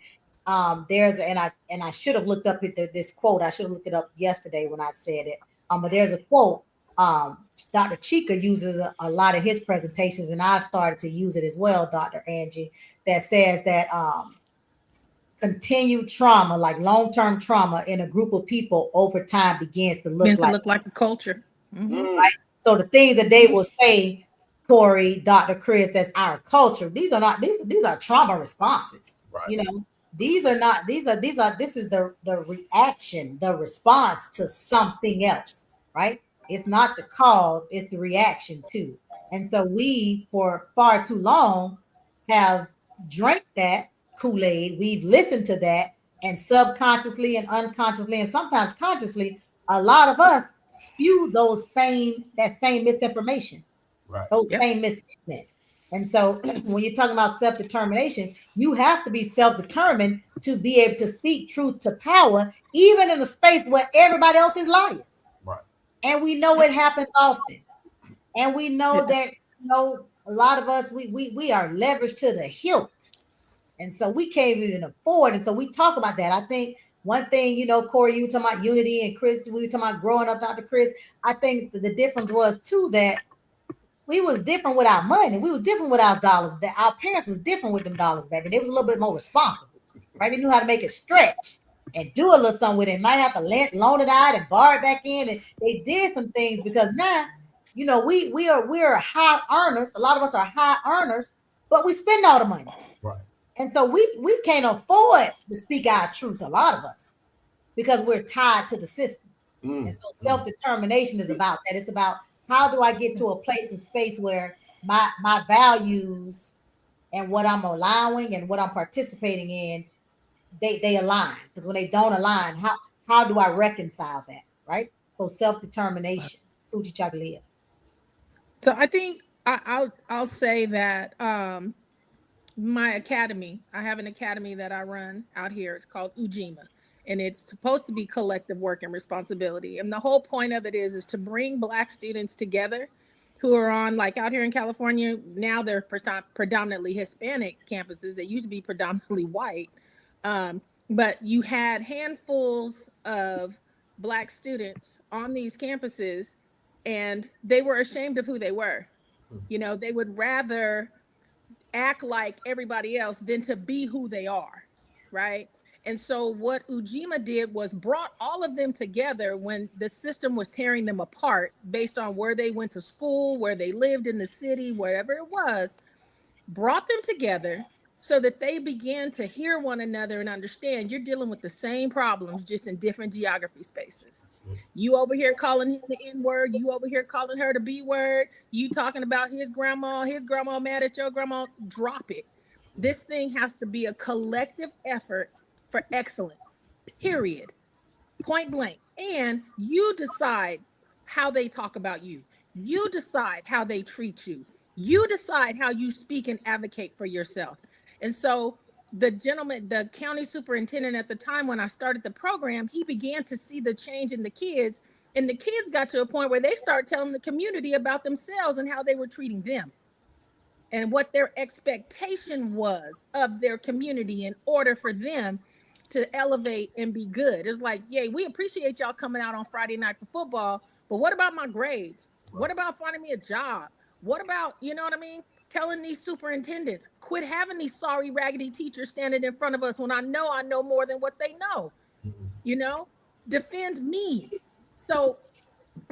and I should have looked up this quote. I should have looked it up yesterday when I said it. But there's a quote. Dr. Chika uses a lot of his presentations, and I've started to use it as well, Dr. Angie, that says that continued trauma, like long-term trauma in a group of people over time, begins to look like a culture. Right? So the things that they will say, Corey, Dr. Chris, that's our culture. These are not, these are trauma responses. Right. These are not, this is the reaction, the response to something else, right? It's not the cause, it's the reaction to. And so we, for far too long, have drank that Kool-Aid. We've listened to that, and subconsciously and unconsciously, and sometimes consciously, a lot of us spew that same misinformation, Right. those same misstatements. And so when you're talking about self-determination, you have to be self-determined to be able to speak truth to power, even in a space where everybody else is liars. Right. And we know it happens often. And we know that, a lot of us, we are leveraged to the hilt. And so we can't even afford. And so we talk about that. I think one thing, Corey, you were talking about unity, and Chris, we were talking about growing up, Dr. Chris. I think the difference was too that we was different with our money. We was different with our dollars. That our parents was different with them dollars back then. They was a little bit more responsible, right? They knew how to make it stretch and do a little something with it. Might have to loan it out and borrow it back in. And they did some things, because now, we're high earners. A lot of us are high earners, but we spend all the money. Right. And so we can't afford to speak our truth, a lot of us, because we're tied to the system. And so self-determination is about that. It's about, how do I get to a place and space where my values and what I'm allowing and what I'm participating in, they align. Because when they don't align, how do I reconcile that, right? So self-determination. Fuji Chagalia. So I think I'll say that my academy, I have an academy that I run out here. It's called Ujima, and it's supposed to be collective work and responsibility. And the whole point of it is to bring Black students together who are on, like out here in California, now they're predominantly Hispanic campuses. They used to be predominantly white. But you had handfuls of Black students on these campuses, and they were ashamed of who they were. They would rather act like everybody else than to be who they are, right? And so what Ujima did was brought all of them together when the system was tearing them apart based on where they went to school, where they lived in the city, wherever it was, brought them together so that they began to hear one another and understand you're dealing with the same problems, just in different geography spaces. You over here calling him the N-word, you over here calling her the B-word, you talking about his grandma mad at your grandma. Drop it. This thing has to be a collective effort for excellence, period. Point blank. And you decide how they talk about you. You decide how they treat you. You decide how you speak and advocate for yourself. And so the county superintendent at the time when I started the program, he began to see the change in the kids, and the kids got to a point where they started telling the community about themselves and how they were treating them and what their expectation was of their community in order for them to elevate and be good. It's like, yay, we appreciate y'all coming out on Friday night for football, but what about my grades? What about finding me a job? What about, you know what I mean? telling these superintendents, quit having these sorry, raggedy teachers standing in front of us when I know more than what they know, you know, defend me. So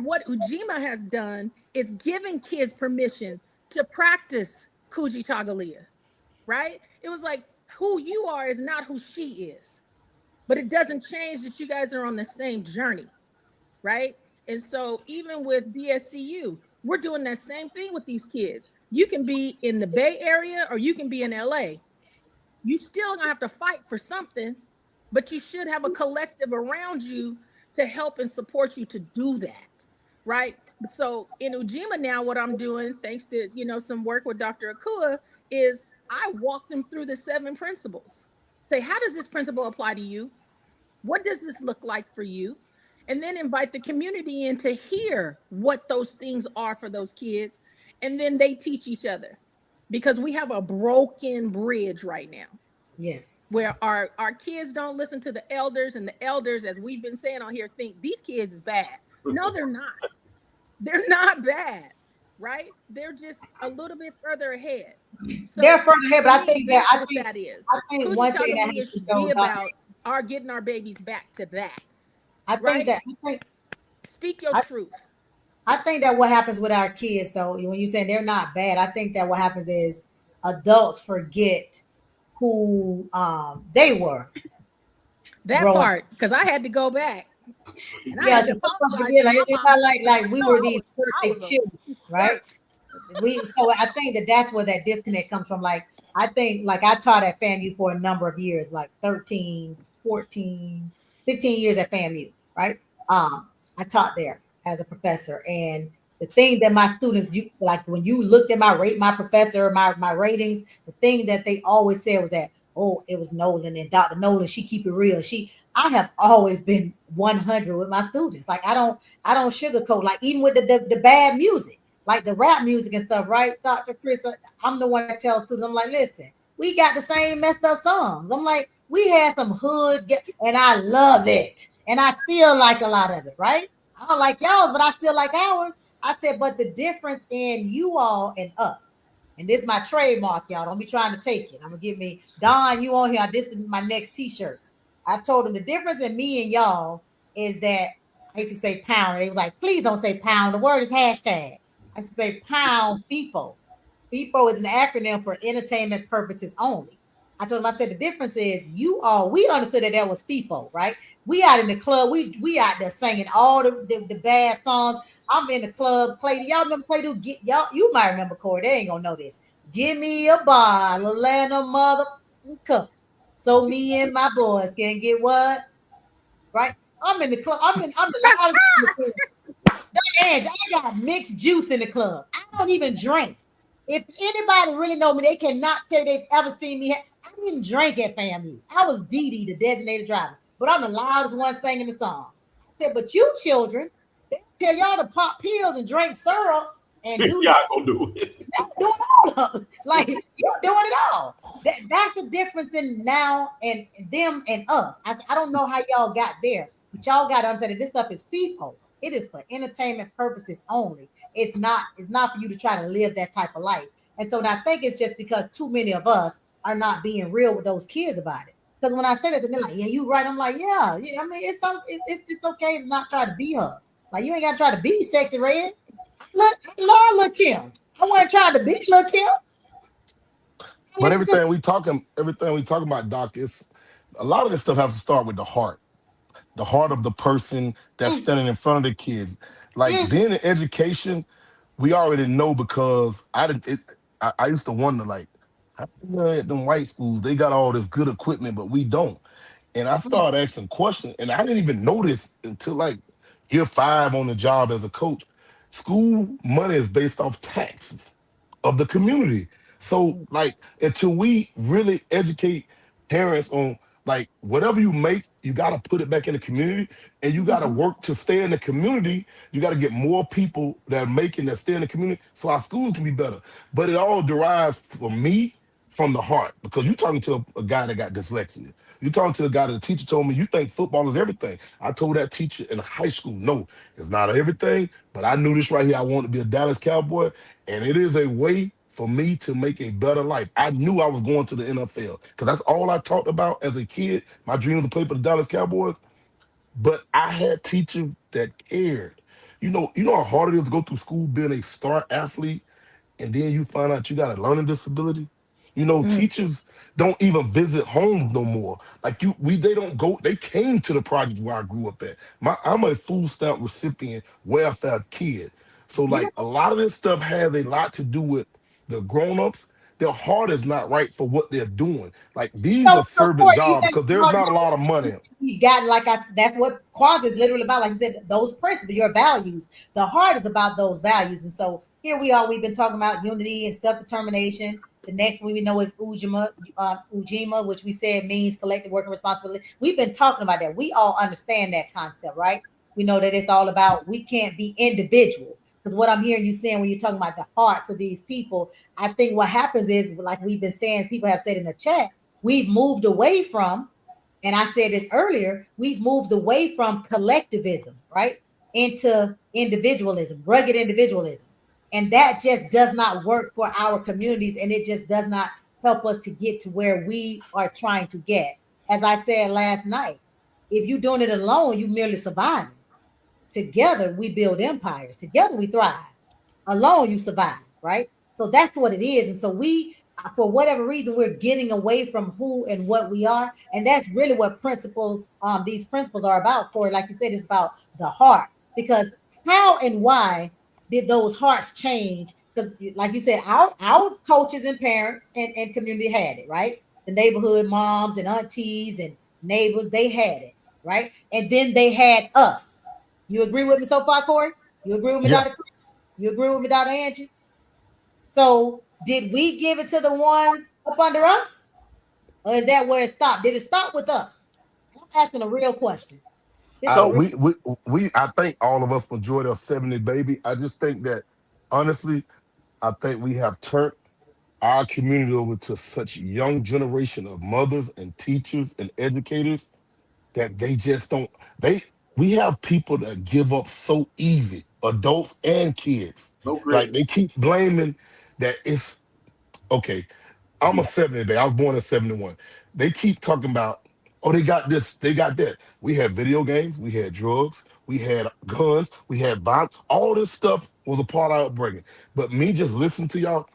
what Ujima has done is giving kids permission to practice Kujitagalia, right? It was like, who you are is not who she is, but it doesn't change that you guys are on the same journey, right? And so even with BSCU, we're doing that same thing with these kids. You can be in the Bay Area or you can be in LA. You still gonna have to fight for something, but you should have a collective around you to help and support you to do that, right? So in Ujima now, what I'm doing, thanks to some work with Dr. Akua, is I walk them through the 7 principles. Say, how does this principle apply to you? What does this look like for you? And then invite the community in to hear what those things are for those kids. And then they teach each other because we have a broken bridge right now Yes. where our kids don't listen to the elders, and the elders, as we've been saying on here, think these kids is bad. No, they're not. They're not bad, right? They're just a little bit further ahead. They're So further ahead, to but I me, think that that's what that is. I think one thing that has Kujitagalia to should go, be Dr. about our getting our babies back to that, I think right? that I think Speak your I, truth. I think that what happens with our kids, though, when you say they're not bad, I think that what happens is adults forget who they were That growing. part, because I had to go back and I Yeah, had to because some of us apologize forget. to Like, my it's not mama because like I we know were I these was I perfect was a children, piece of right? dirt. So I think that that's where that disconnect comes from. Like I think like I taught at FAMU for a number of years, like 13, 14, 15 years at FAMU, right? I taught there as a professor, and the thing that my students, you like when you looked at my professor, my ratings, the thing that they always said was that, oh, it was Nolan and Dr. Nolan, she keep it real. I have always been 100 with my students. Like I don't sugarcoat. Like even with the bad music, like the rap music and stuff, right, Dr. Chris? I'm the one that tells students, I'm like, listen, we got the same messed up songs. I'm like, we had some and I love it. And I still like a lot of it, right? I don't like y'all's, but I still like ours. I said, but the difference in you all and us, and this is my trademark, y'all. Don't be trying to take it. I'm gonna get me Don, you on here. This is my next t-shirts. I told them the difference in me and y'all is that I used to say pound. And they was like, please don't say pound. The word is hashtag. I used to say pound FIFO. FIFO is an acronym for entertainment purposes only. I told them, I said, the difference is we understood that was FIFO, right? We out in the club, we out there singing all the bad songs. I'm in the club, Clay. Y'all remember Clay? Y'all, you might remember Corey. They ain't gonna know this. Give me a bottle and a mother cup, so me and my boys can get what? Right? I'm in the club. I'm the loudest in the club. Ange, I got mixed juice in the club. I don't even drink. If anybody really know me, they cannot tell they've ever seen me. I didn't drink at FAMU. I was Dee Dee, the designated driver. But I'm the loudest one singing the song. I said, but you children, they tell y'all to pop pills and drink syrup and do Y'all gonna do it. doing all of it. Like you're doing it all. That's the difference in now and them and us. I don't know how y'all got there, but y'all got to understand that this stuff is people. It is for entertainment purposes only. It's not for you to try to live that type of life. And so I think it's just because too many of us are not being real with those kids about it. Because when I say that to them, like, yeah, you right. I'm like, yeah. I mean, it's okay to not try to be her. Like you ain't got to try to be sexy red. I love Kim. I wasn't trying to be Lil Kim. But Listen to everything we talking about, Doc, is a lot of this stuff has to start with the heart of the person that's mm, standing in front of the kids. Like mm, being in education, we already know because I used to wonder like how at them white schools they got all this good equipment, but we don't. And I mm, started asking questions, and I didn't even notice until like year 5 on the job as a coach. School money is based off taxes of the community. So, mm, like, until we really educate parents on like whatever you make, you got to put it back in the community, and you got to mhm, work to stay in the community. You got to get more people that are making that stay in the community, so our schools can be better. But it all derives for me from the heart because you're talking to a guy that got dyslexia. You're talking to a guy that the teacher told me you think football is everything. I told that teacher in high school, no, it's not everything. But I knew this right here. I want to be a Dallas Cowboy, and it is a way for me to make a better life. I knew I was going to the NFL because that's all I talked about as a kid. My dream was to play for the Dallas Cowboys. But I had teachers that cared. You know how hard it is to go through school being a star athlete and then you find out you got a learning disability. Mm. Teachers don't even visit homes no more. Like they don't go. They came to the project where I grew up at. I'm a food stamp recipient, welfare kid. So Yeah. like a lot of this stuff has a lot to do with the grown-ups. Their heart is not right for what they're doing. Like these are So servant Corey, you jobs think because the there's heart not a lot of matters? money. We got that's what Kwanzaa is literally about. Like you said, those principles, your values. The heart is about those values. And so here we are. We've been talking about unity and self determination. The next one we know is Ujima, which we said means collective working responsibility. We've been talking about that. We all understand that concept, right? We know that it's all about we can't be individual. Because what I'm hearing you saying when you're talking about the hearts of these people, I think what happens is, like we've been saying, people have said in the chat, we've moved away from, and I said this earlier, we've moved away from collectivism, right? Into individualism, rugged individualism. And that just does not work for our communities, and it just does not help us to get to where we are trying to get. As I said last night, if you're doing it alone, you merely surviving. Together, we build empires. Together, we thrive. Alone, you survive, right? So that's what it is. And so we, for whatever reason, we're getting away from who and what we are. And that's really what these principles are about, Corey. Like you said, it's about the heart. Because how and why did those hearts change? Because, like you said, our coaches and parents and community had it, right? The neighborhood moms and aunties and neighbors, they had it, right? And then they had us. You agree with me so far, Corey? You agree with me, Yeah, Dr. Chris? You agree with me, Dr. Angie? So did we give it to the ones up under us? Or is that where it stopped? Did it stop with us? I'm asking a real question. This is I a So real we I think all of us enjoyed our 70 baby. I just think that honestly, I think we have turned our community over to such young generation of mothers and teachers and educators that they just don't they we have people that give up so easy, adults and kids. no Like grit. they keep blaming that it's okay. I'm a 70 day. I was born in 71. They keep talking about, oh, they got this, they got that. We had video games, we had drugs, we had guns, we had violence. All this stuff was a part of our upbringing. But me just listening to y'all,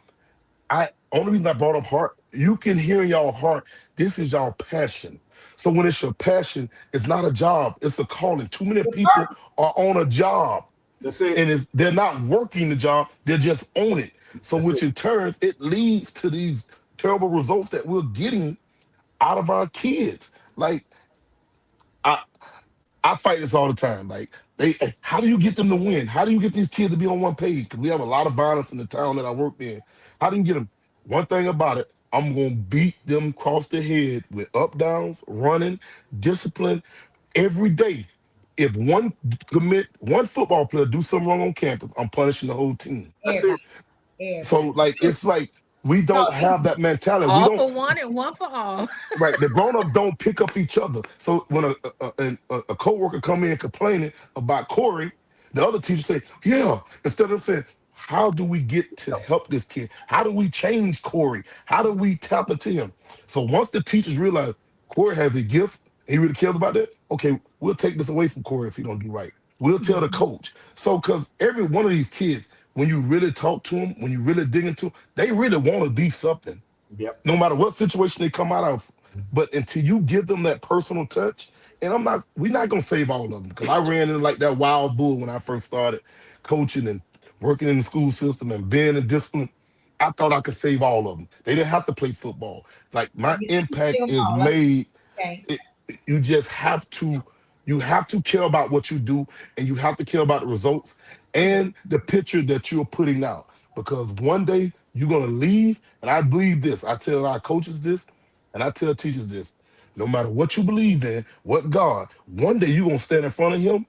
I only reason I brought up heart, you can hear in y'all heart, this is y'all passion. So when it's your passion, it's not a job, it's a calling. Too many people purpose. are on a job That's it. and they're not working the job, they're just on it. So That's which it. in turn, it leads to these terrible results that we're getting out of our kids. Like I, I fight this all the time. Like how do you get them to win? How do you get these kids to be on one page? Because we have a lot of violence in the town that I work in. How do you get them? One thing about it, I'm gonna beat them across the head with up downs, running, discipline every day. If one football player do something wrong on campus, I'm punishing the whole team. That's Everybody, it. So everybody. like it's like we It's called don't have that mentality. We All don't for one and one for all. right. The grown-ups don't pick up each other. So when a coworker come in complaining about Corey, the other teacher say, "Yeah." Instead of saying, "How do we get to help this kid? How do we change Corey? How do we tap into him?" So once the teachers realize Corey has a gift, he really cares about that. Okay, we'll take this away from Corey if he don't do right. We'll tell the Mhm. coach. So because every one of these kids, when you really talk to them, when you really dig into them, they really want to be something Yep. no matter what situation they come out of. But until you give them that personal touch, and we're not gonna save all of them because I ran in like that wild bull when I first started coaching and working in the school system and being in discipline. I thought I could save all of them. They didn't have to play football. Like my You can't impact see them is all. Like, made okay. you just have to care about what you do and you have to care about the results and the picture that you're putting out because one day you're going to leave and I believe this. I tell our coaches this and I tell teachers this. No matter what you believe in, what God, one day you're going to stand in front of him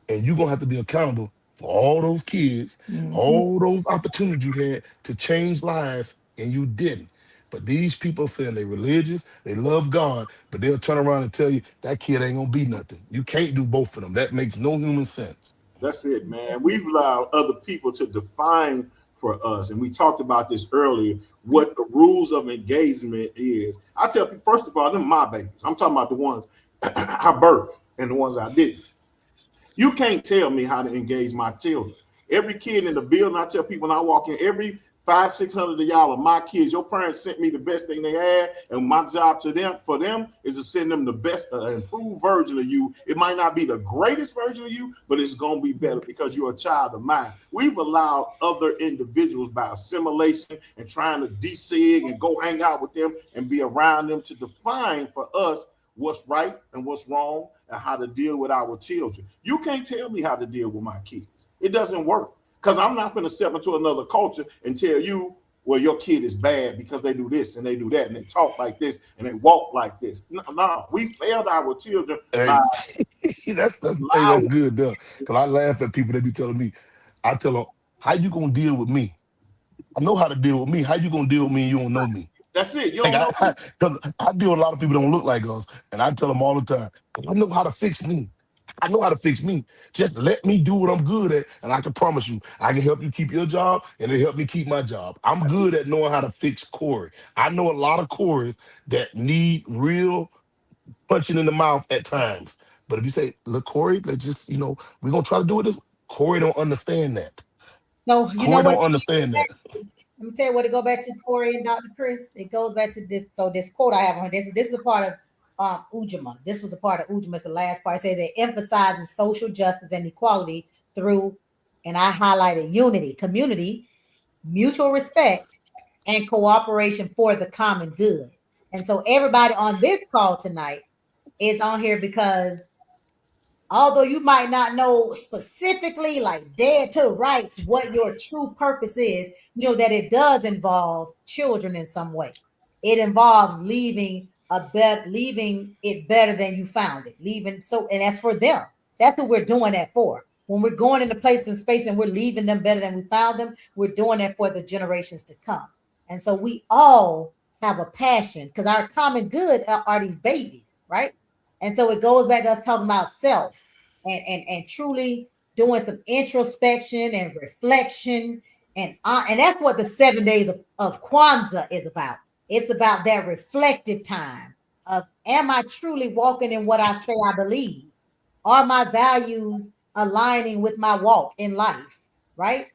and you're going to have to be accountable for all those kids, Mhm. all those opportunities you had to change lives, and you didn't. But these people saying they religious, they love God, but they'll turn around and tell you that kid ain't gonna be nothing. You can't do both of them. That makes no human sense. That's it, man. We've allowed other people to define for us. And we talked about this earlier, what the rules of engagement is. I tell people, first of all, them my babies. I'm talking about the ones I birthed and the ones I didn't. You can't tell me how to engage my children. Every kid in the building, I tell people when I walk in, every 500-600 of y'all are my kids. Your parents sent me the best thing they had, and my job for them is to send them the best, improved version of you. It might not be the greatest version of you, but it's gonna be better because you're a child of mine. We've allowed other individuals by assimilation and trying to desig and go hang out with them and be around them to define for us what's right and what's wrong and how to deal with our children. You can't tell me how to deal with my kids. It doesn't work. Because I'm not going to step into another culture and tell you, well, your kid is bad because they do this and they do that and they talk like this and they walk like this. No, we failed our children Hey, by that's allowing. good though. Because I laugh at people that be telling me, I tell them, how you gonna deal with me? I know how to deal with me. How you gonna deal with me and you don't know me? That's it. You Like don't know. 'cause I deal with a lot of people that don't look like us, and I tell them all the time, I know how to fix me. I know how to fix me. Just let me do what I'm good at, and I can promise you, I can help you keep your job, and it help me keep my job. I'm good at knowing how to fix Corey. I know a lot of Corys that need real punching in the mouth at times. But if you say, look, Corey, let's just, we're gonna try to do it this. Corey don't understand that. So you know Corey what? don't understand that. Let me tell you what it go back to, Corey and Dr. Chris. It goes back to this. So this quote I have on this is a part of Ujima. This was a part of Ujima. It's the last part. It says it emphasizes social justice and equality through, and I highlighted unity, community, mutual respect, and cooperation for the common good. And so everybody on this call tonight is on here because although you might not know specifically, like dead to rights, what your true purpose is, you know that it does involve children in some way. It involves leaving it better than you found it. And that's for them. That's what we're doing that for. When we're going into place and space and we're leaving them better than we found them, we're doing that for the generations to come. And so we all have a passion because our common good are these babies, right? And so it goes back to us talking about self and truly doing some introspection and reflection. And that's what the 7 days of Kwanzaa is about. It's about that reflective time of, am I truly walking in what I say I believe? Are my values aligning with my walk in life? Right?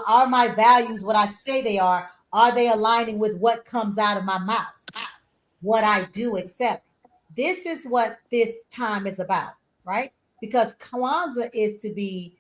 Are my values what I say they are? Are they aligning with what comes out of my mouth? What I do, etc. This is what this time is about, right? Because Kwanzaa is to be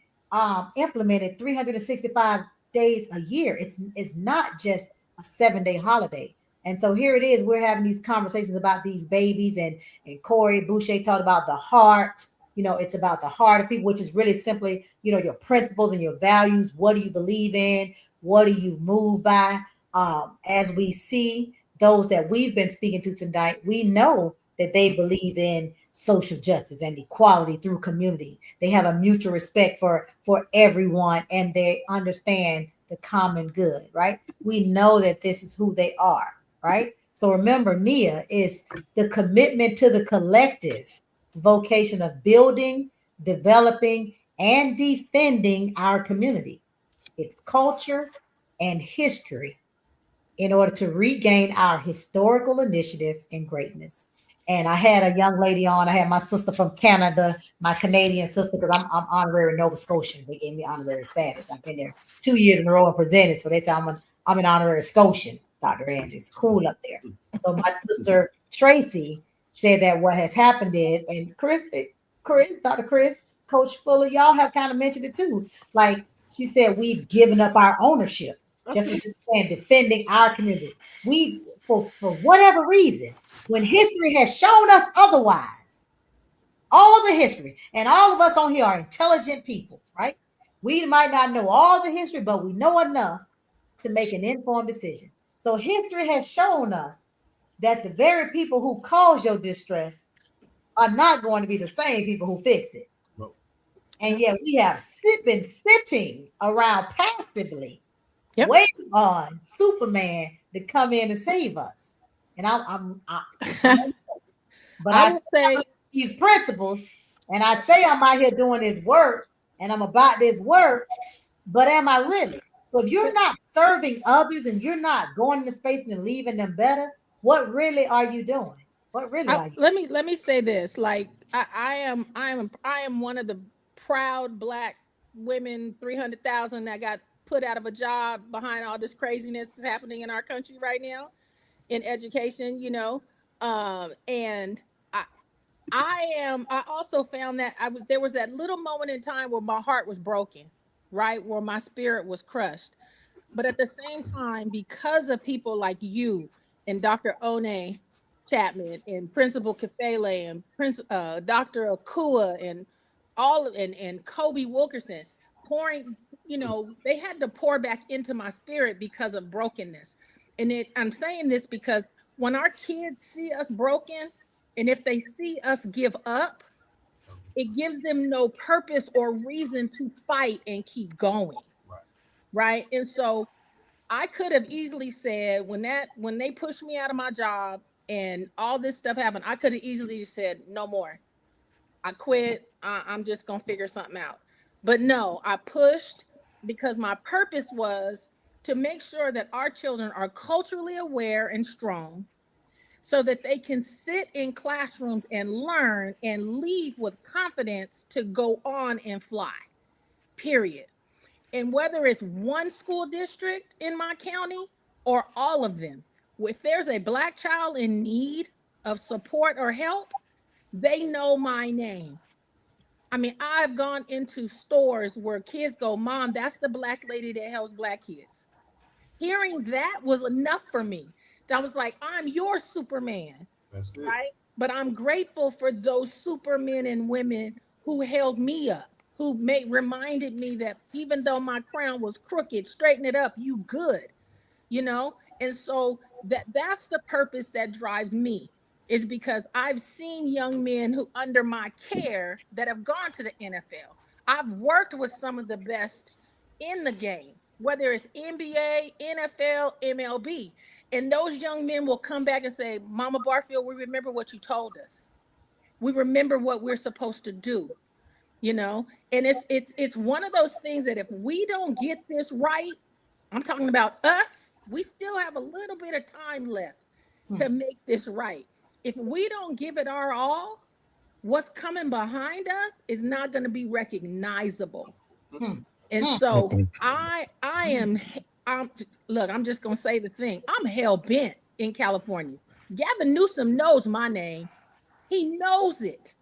implemented 365 days a year. It's not just a 7-day holiday. And so here it is. We're having these conversations about these babies, and Corey Boucher talked about the heart. It's about the heart of people, which is really simply, your principles and your values. What do you believe in? What do you move by? As we see those that we've been speaking to tonight, we know that they believe in social justice and equality through community. They have a mutual respect for everyone, and they understand the common good, right? We know that this is who they are, right? So remember, NIA is the commitment to the collective vocation of building, developing, and defending our community, its culture and history, in order to regain our historical initiative and greatness. And I had a young lady on. I had my sister from Canada, my Canadian sister, because I'm honorary Nova Scotian. They gave me honorary status. I've been there 2 years in a row and presented, so they say I'm an honorary Scotian. Dr. Andrew, it's cool up there. So my sister Tracy said that what has happened is, and Dr. Chris, Coach Fuller, y'all have kind of mentioned it too. Like she said, we've given up our ownership. Just what you're saying, defending our community. We, for whatever reason, when history has shown us otherwise, all the history, and all of us on here are intelligent people, right? We might not know all the history, but we know enough to make an informed decision. So history has shown us that the very people who cause your distress are not going to be the same people who fix it. No. And yet we have been sitting around passively, Yep. waiting on Superman to come in and save us. And but I I would say these principles, and I say I'm out here doing this work, and I'm about this work, but am I really? So if you're not serving others and you're not going into space and leaving them better, what really are you doing? What really are you? Let me say this. Like I am one of the proud Black women, 300,000 that got put out of a job behind all this craziness that's happening in our country right now in education. And I also found that there was that little moment in time where my heart was broken, right, where my spirit was crushed. But at the same time, because of people like you and Dr. One Chapman and Principal Kefele and Dr. Akua and and Kobe Wilkerson pouring, they had to pour back into my spirit because of brokenness. I'm saying this because when our kids see us broken, and if they see us give up, it gives them no purpose or reason to fight and keep going. Right. And so I could have easily said when they pushed me out of my job and all this stuff happened, I could have easily said, no more. I quit. I'm just going to figure something out. But no, I pushed because my purpose was to make sure that our children are culturally aware and strong so that they can sit in classrooms and learn and leave with confidence to go on and fly, period. And whether it's one school district in my county or all of them, if there's a Black child in need of support or help, they know my name. I mean, I've gone into stores where kids go, Mom, that's the Black lady that helps Black kids. Hearing that was enough for me. That was like, I'm your Superman. That's it. Right? But I'm grateful for those supermen and women who held me up, who reminded me that even though my crown was crooked, straighten it up, you good, And so that's the purpose that drives me, is because I've seen young men who under my care that have gone to the NFL. I've worked with some of the best in the game, whether it's NBA, NFL, MLB. And those young men will come back and say, Mama Barfield, we remember what you told us. We remember what we're supposed to do, And it's one of those things that if we don't get this right, I'm talking about us, we still have a little bit of time left to make this right. If we don't give it our all, what's coming behind us is not going to be recognizable. And so I'm just going to say the thing. I'm hell bent in California. Gavin Newsom knows my name. He knows it.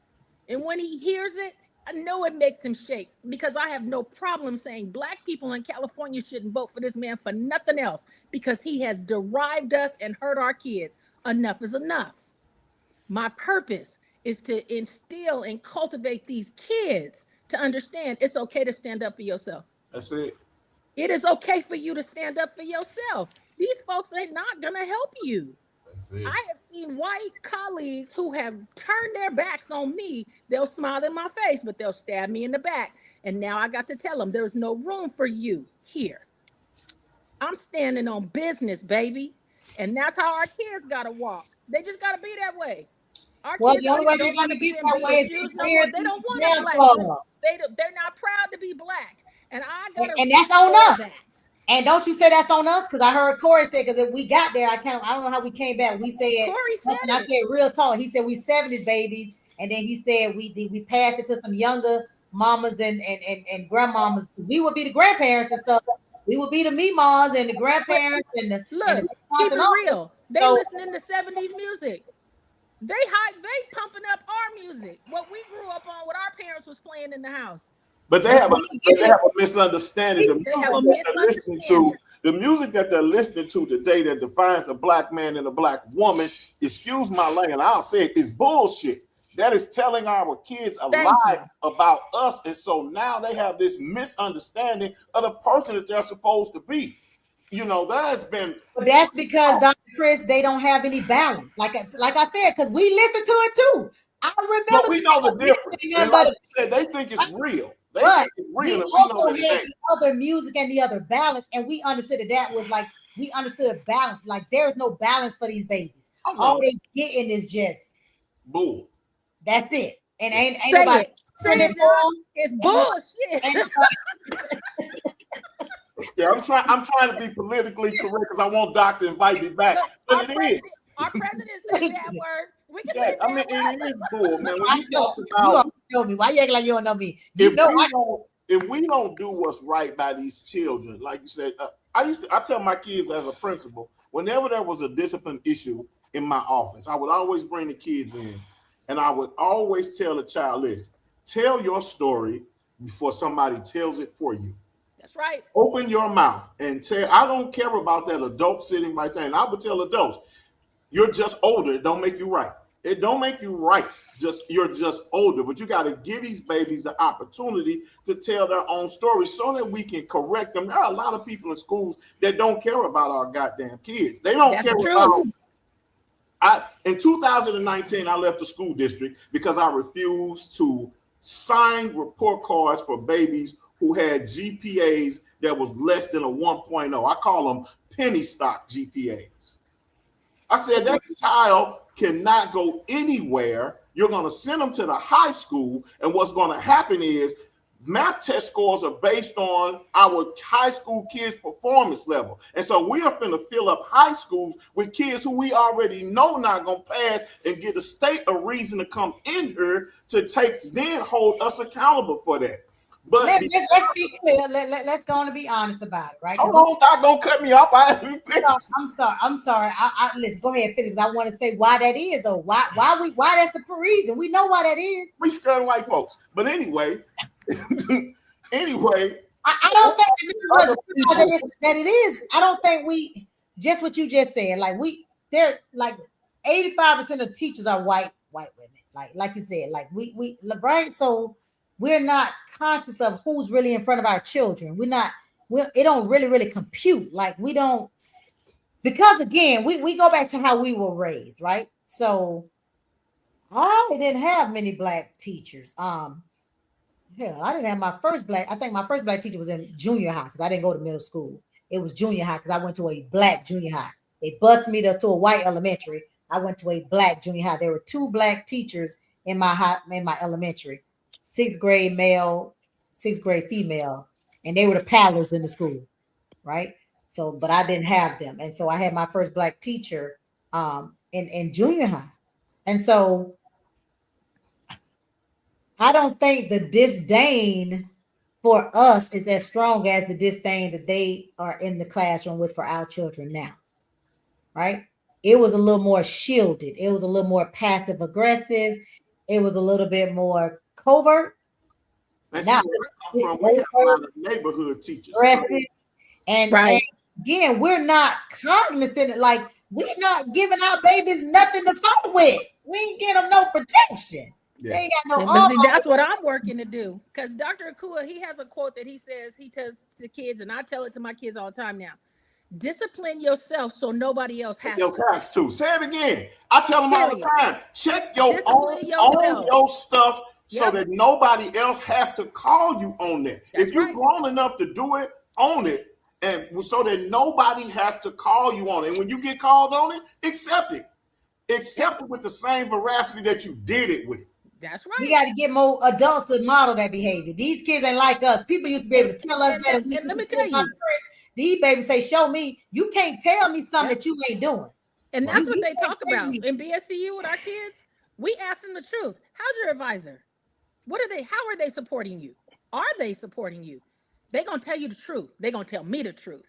And when he hears it, I know it makes him shake, because I have no problem saying Black people in California shouldn't vote for this man for nothing else, because he has derived us and hurt our kids. Enough is enough. My purpose is to instill and cultivate these kids to understand it's okay to stand up for yourself. That's it. It is okay for you to stand up for yourself. These folks are not going to help you. I have seen white colleagues who have turned their backs on me. They'll smile in my face, but they'll stab me in the back. And now I got to tell them there's no room for you here. I'm standing on business, baby. And that's how our kids got to walk. They just got to be that way. Our Well, kids the only way they're don't going want to to be be that way is shoes no more. They don't want a Black. They're not proud to be Black. And I got to, and that's on us. That. And don't you say that's on us? Because I heard Corey say, because if we got there, I don't know how we came back. We said, Corey said and I said real tall. He said we 70s babies, and then he said we passed it to some younger mamas and grandmamas. We would be the grandparents and stuff. We would be the memas and the grandparents and the look. Keep it real. They listening to 70s music. They pumping up our music. What we grew up on, what our parents was playing in the house. But they have a misunderstanding. The music that they're listening to today that defines a Black man and a Black woman, excuse my language, I'll say it, is bullshit. That is telling our kids a lie about us. And so now they have this misunderstanding of the person that they're supposed to be. That has been. But that's because, Dr. Chris, they don't have any balance. Like I said, because we listen to it too. I remember. But we know the difference. Like said, they think it's real. They think it's real. We also had the other music and the other balance, and we understood that was like, we understood balance. Like, there's no balance for these babies. All they getting is just bull. That's it. And ain't say nobody it. Say it, John. It's bullshit. Yeah, I'm trying to be politically correct because I want Doc to invite me back. Look, But it is. our president said that word. We can Yeah, say I mean, bad it words. is bull, man. When I you know talk you about don't know me. Why you acting like you don't know me? You know if we don't do what's right by these children, like you said, I tell my kids as a principal, whenever there was a discipline issue in my office, I would always bring the kids in, and I would always tell the child, listen, tell your story before somebody tells it for you. That's right. Open your mouth and tell. I don't care about that adult sitting right there. And I would tell adults, you're just older. It don't make you right. It don't make you right. You're just older. But you got to give these babies the opportunity to tell their own story so that we can correct them. There are a lot of people in schools that don't care about our goddamn kids. They don't care about. In 2019, I left the school district because I refused to sign report cards for babies who had GPAs that was less than a 1.0. I call them penny stock GPAs. I said that child cannot go anywhere. You're going to send them to the high school, and what's going to happen is math test scores are based on our high school kids' performance level. And so we are going to fill up high schools with kids who we already know not going to pass and get the state a reason to come in here to then hold us accountable for that. But let's be clear. Let's go on and be honest about it, right? Hold on, Doc, don't cut me off. I'm sorry. Listen, go ahead, Felix. I want to say why that is, though. Why that's the reason. We know why that is. We scared white folks. But anyway, I don't think that it is. I don't think we just what you just said. Like they're like 85% of teachers are white women. Like you said, like we right. So we're not conscious of who's really in front of our children. It don't really compute. Like we don't, because again, we go back to how we were raised, right? So I didn't have many black teachers. Hell, I didn't have I think my first black teacher was in junior high because I didn't go to middle school. It was junior high because I went to a black junior high. They bused me to a white elementary. I went to a black junior high. There were 2 black teachers in my elementary. 6th grade male, 6th grade female, and they were the paddlers in the school, right? So, but I didn't have them, and so I had my first black teacher in junior high, and so I don't think the disdain for us is as strong as the disdain that they are in the classroom with for our children now, right? It was a little more shielded. It was a little more passive aggressive. It was a little bit more covert. Now, we have a lot of neighborhood teachers. And again, we're not cognizant. Like, we're not giving our babies nothing to fight with. We ain't getting them no protection. Yeah. They ain't got no. But see, that's what I'm working to do. Because Dr. Akua, he has a quote that he tells the kids, and I tell it to my kids all the time now. Discipline yourself so nobody else has to. Say it again. I tell them all the time. Check your own stuff so that nobody else has to call you on that. If you're grown enough to do it, own it, and so that nobody has to call you on it. And when you get called on it, accept it. Accept it with the same veracity that you did it with. That's right. We got to get more adults to model that behavior. These kids ain't like us. People used to be able to tell us that. And let me tell you, these babies say, "Show me." You can't tell me something that you ain't doing. And that's what they talk about in BSCU with our kids. We ask them the truth. How's your advisor? How are they supporting you? Are they supporting you? They're gonna tell you the truth. They're gonna tell me the truth.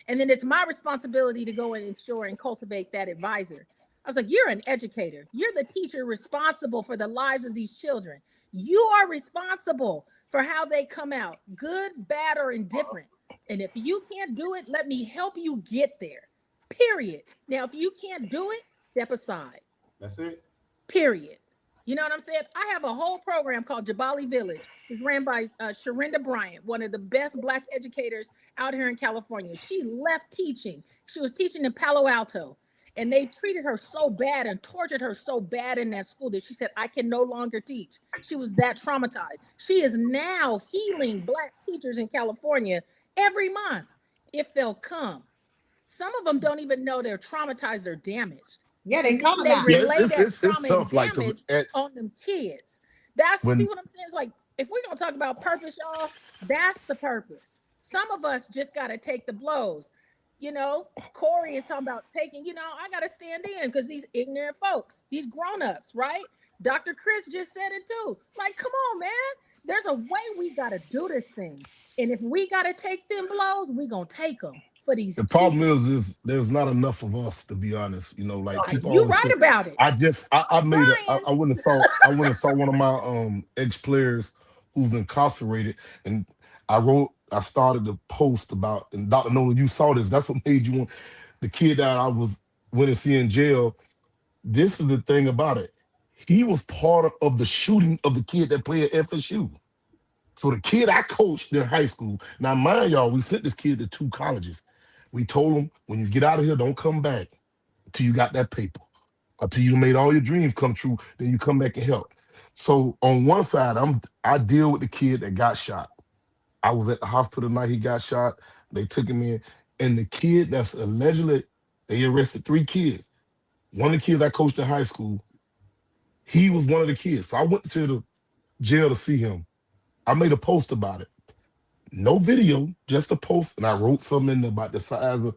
And then it's my responsibility to go and ensure and cultivate that advisor. I was like, you're an educator. You're the teacher responsible for the lives of these children. You are responsible for how they come out, good, bad, or indifferent. And if you can't do it, let me help you get there. Period. Now, if you can't do it, step aside. That's it. Period. You know what I'm saying? I have a whole program called Jabali Village. It's ran by Sharinda Bryant, one of the best Black educators out here in California. She left teaching. She was teaching in Palo Alto. And they treated her so bad and tortured her so bad in that school that she said, I can no longer teach. She was that traumatized. She is now healing Black teachers in California every month if they'll come. Some of them don't even know they're traumatized or damaged. Yeah, they come They relay that trauma and damage on them kids. See what I'm saying? It's like, if we're going to talk about purpose, y'all, that's the purpose. some of us just got to take the blows. Corey is talking about taking, I got to stand in because these ignorant folks, these grown-ups, right? Dr. Chris just said it too. Like, come on, man. There's a way we got to do this thing. And if we got to take them blows, we going to take them for these The kids. problem is there's not enough of us, to be honest. Like people You always right say. about it. I made Brian. I went and saw one of my ex players who's incarcerated, and I started to post about, and Dr. Nolan, you saw this. That's what made you want the kid that I went to see in jail. This is the thing about it. He was part of the shooting of the kid that played at FSU. So the kid I coached in high school. Now, mind y'all, we sent this kid to 2 colleges. We told him, when you get out of here, don't come back until you got that paper, until you made all your dreams come true. Then you come back and help. So on one side, I deal with the kid that got shot. I was at the hospital the night he got shot. They took him in, and the kid that's allegedly, they arrested 3 kids. One of the kids I coached in high school, he was one of the kids. So I went to the jail to see him. I made a post about it. No video, just a post, and I wrote something in there about the size of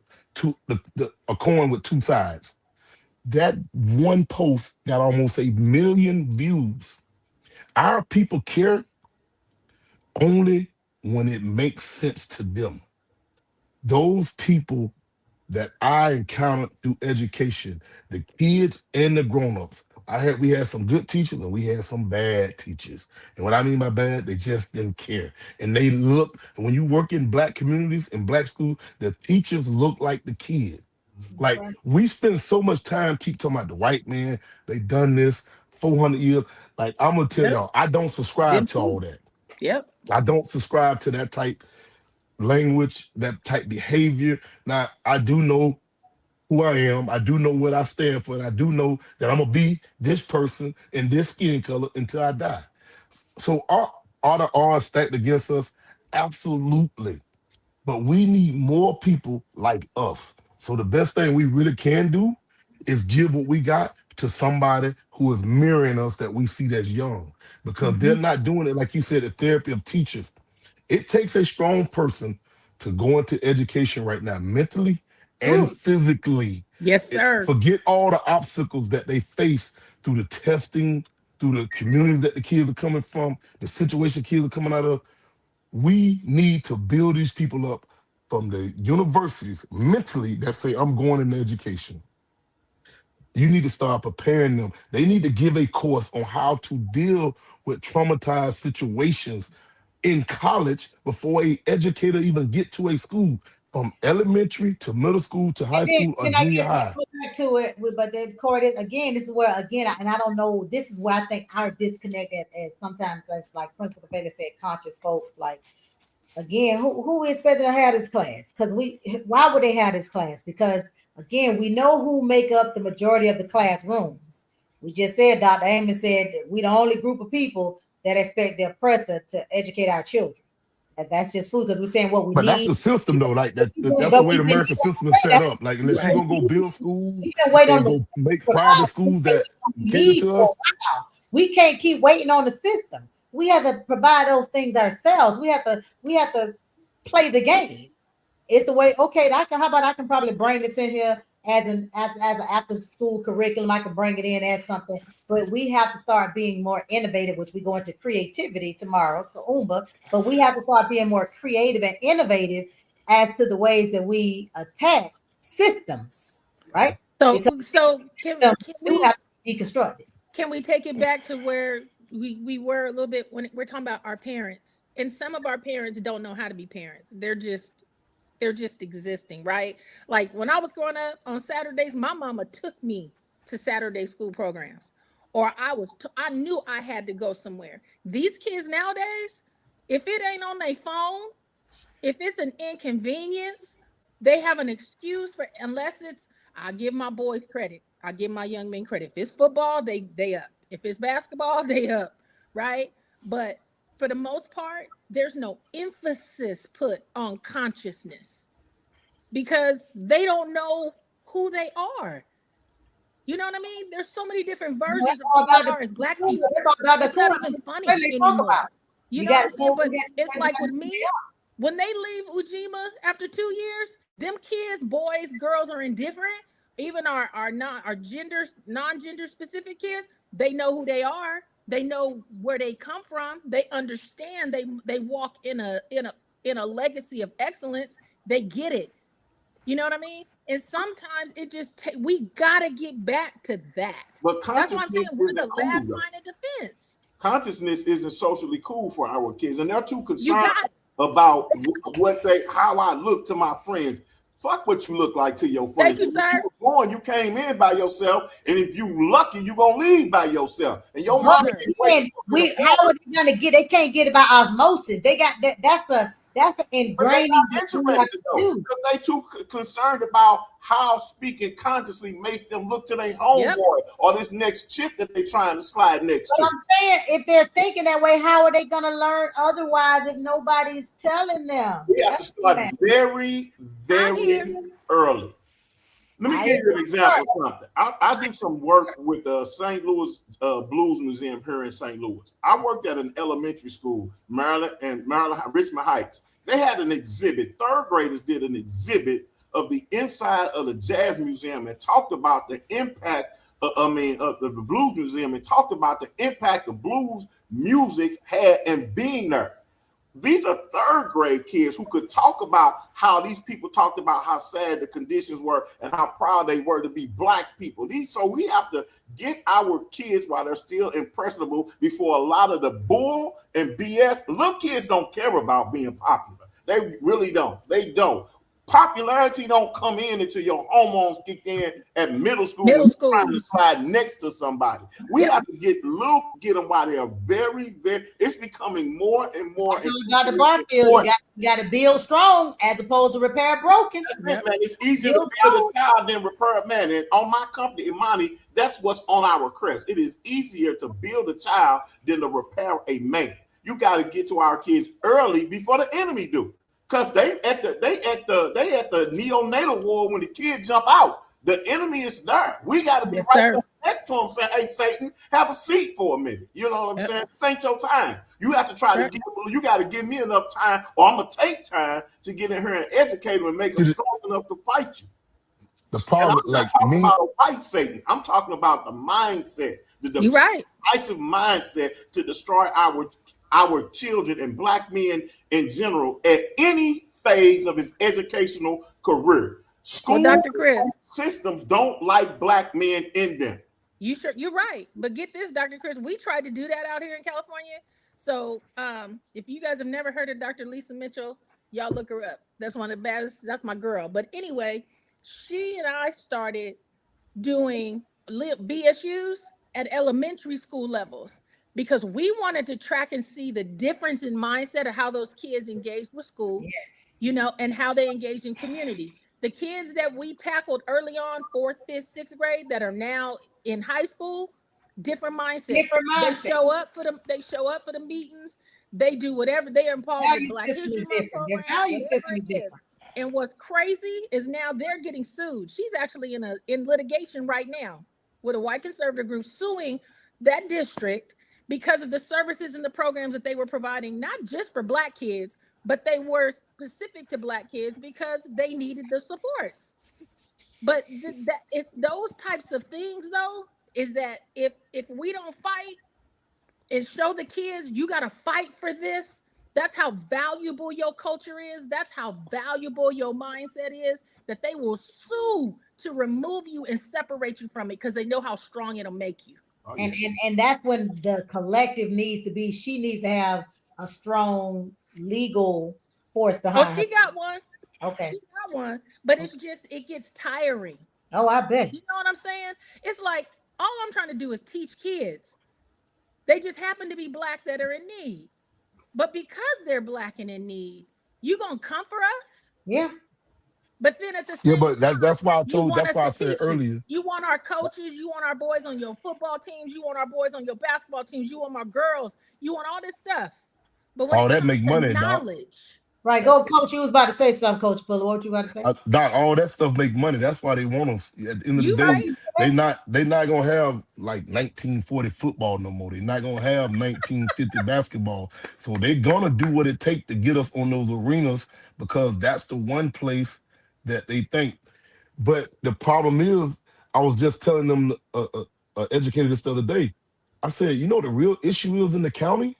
a coin with 2 sides. That one post got almost 1 million views. Our people care only when it makes sense to them. Those people that I encountered through education, the kids and the grown-ups, we had some good teachers and we had some bad teachers. And what I mean by bad, they just didn't care. And they look, when you work in Black communities, in Black schools, the teachers look like the kids. Like, we spend so much time keep talking about the white man, they done this 400 years. Like, I'm gonna tell y'all, I don't subscribe to all that. Yep. I don't subscribe to that type language, that type behavior. Now, I do know who I am. I do know what I stand for. And I do know that I'm going to be this person in this skin color until I die. So are the odds stacked against us? Absolutely. But we need more people like us. So the best thing we really can do is give what we got to somebody who is mirroring us that we see that's young. Because they're not doing it, like you said, the therapy of teachers. It takes a strong person to go into education right now, mentally and physically. Yes, sir. Forget all the obstacles that they face through the testing, through the communities that the kids are coming from, the situation kids are coming out of. We need to build these people up from the universities mentally that say, I'm going into education. You need to start preparing them. They need to give a course on how to deal with traumatized situations in college before an educator even get to a school, from elementary to middle school to high school or junior high. Go back to it, but then Corey, again, this is where and I don't know. This is where I think our disconnect as sometimes, as like Principal Bailey said, conscious folks. Like, again, who is expected to have this class? Because why would they have this class? Because again, we know who make up the majority of the classrooms. We just said, Dr. Amos said, we the only group of people that expect the oppressor to educate our children. That's just food, because we're saying what we but need. That's the system, though. Like that's the way the American system is set up. Like, unless you're gonna go build schools and go make private schools that cater to us, we can't keep waiting on the system. We have to provide those things ourselves. We have to play the game. It's the way. Okay, how about I can probably bring this in here as an after school curriculum. I can bring it in as something, but we have to start being more innovative, which we go into creativity tomorrow, but we have to start being more creative and innovative as to the ways that we attack systems, right? So can we have to deconstruct it. Can we take it back to where we were a little bit when we're talking about our parents? And some of our parents don't know how to be parents. They're just existing, right? Like when I was growing up on Saturdays, my mama took me to Saturday school programs, or I knew I had to go somewhere. These kids nowadays, if it ain't on their phone, if it's an inconvenience, they have an excuse for, unless it's, I give my boys credit, I give my young men credit. If it's football, they up. If it's basketball, they up, right? But for the most part, there's no emphasis put on consciousness because they don't know who they are. You know what I mean? There's so many different versions of who they are as Black people. It's not even funny anymore. You know what I'm saying? But it's like with me, When they leave Ujima after 2 years, them kids, boys, girls are indifferent. Even our non-gender specific kids, they know who they are. They know where they come from. They understand. They walk in a legacy of excellence. They get it. You know what I mean? And sometimes it just we gotta get back to that. But That's why I'm saying consciousness we're isn't the cool last though. line of defense. Consciousness isn't socially cool for our kids, and they're too You concerned got about how I look to my friends. Fuck what you look like to your thank friends. you, When you sir. were born, you came in by yourself, and if you lucky, you gonna leave by yourself. And your But mama Brother. can wait again, for you to how form. are they gonna get? They can't get it by osmosis. They got that. That's an But they're ingraining not that we have interested to though, do. because they too concerned about how speaking consciously makes them look to their Yep. homeboy or this next chick that they're trying to slide next But to. I'm saying, if they're thinking that way, how are they gonna learn otherwise if nobody's telling them? We have to That's what start very, I'm here. very early. Let me I give you an example agree. of something. I do some work with the St. Louis Blues Museum here in St. Louis. I worked at an elementary school, Richmond Heights. They had an exhibit. Third graders did an exhibit of the inside of the Jazz Museum and talked about the impact of the Blues Museum and talked about the impact the blues music had in being there. These are third grade kids who could talk about how these people talked about how sad the conditions were and how proud they were to be black people. So we have to get our kids while they're still impressionable before a lot of the bull and BS. Little kids don't care about being popular. They really don't. They don't. Popularity don't come in until your hormones kick in at middle school when Middle you're trying school. to slide next to somebody. We Yep. have to get them while they are very, very. It's becoming more and more. I told Dr. Barfield, you got to build strong as opposed to repair broken. That's Yep. it, man. It's easier Build to build strong. a child than repair a man. And on my company, Imani, that's what's on our crest. It is easier to build a child than to repair a man. You got to get to our kids early before the enemy do. Because they at the neonatal ward when the kids jump out. The enemy is there. We got to be Yes, right sir. there next to him saying, hey, Satan, have a seat for a minute. You know what I'm Yep. saying? This ain't your time. You have to try Right. you got to give me enough time, or I'm going to take time to get in here and educate them and make them strong enough to fight you. The And problem, I'm not like talking me, about a white Satan. I'm talking about the mindset, the You right. decisive mindset to destroy our children and black men in general at any phase of his educational career. Well, School Dr. Chris, systems don't like black men in them. you're right. But get this, Dr. Chris, we tried to do that out here in California. So if you guys have never heard of Dr. Lisa Mitchell, y'all look her up. That's one of the best. That's my girl. But anyway, she and I started doing BSUs at elementary school levels because we wanted to track and see the difference in mindset of how those kids engaged with school, Yes. and how they engaged in community. The kids that we tackled early on, 4th, 5th, 6th grade, that are now in high school, different mindset. Different They mindset. show up for them. They show up for the meetings. They do whatever. They are involved with Value Black system History is Month different. Their programs, value whatever system is it is. different. And what's crazy is now they're getting sued. She's actually in litigation right now with a white conservative group suing that district because of the services and the programs that they were providing, not just for Black kids, but they were specific to Black kids because they needed the supports. But that it's those types of things, though, is that if we don't fight and show the kids you got to fight for this, that's how valuable your culture is, that's how valuable your mindset is, that they will sue to remove you and separate you from it because they know how strong it'll make you. Oh, yeah. And that's when the collective needs to be. She needs to have a strong legal force behind her. She got one. Okay. She got one, but it gets tiring. Oh, I bet. You know what I'm saying? It's like all I'm trying to do is teach kids. They just happen to be Black that are in need. But because they're Black and in need, you gonna come for us? Yeah. But then at the same but that's why I you told. want That's us why I to said teach you. earlier. You want our coaches, you want our boys on your football teams, you want our boys on your basketball teams, you want my girls, you want all this stuff. But when All it that comes make to money, dog. knowledge, Right, go, Coach. You was about to say something, Coach Fuller. What you about to say? Doc, all that stuff make money. That's why they want us. At the end of the You day, right. they not gonna have like 1940 football no more. They're not gonna have 1950 basketball. So they're gonna do what it takes to get us on those arenas because that's the one place that they think. But the problem is, I was just telling them, educated this the other day. I said, you know, the real issue is in the county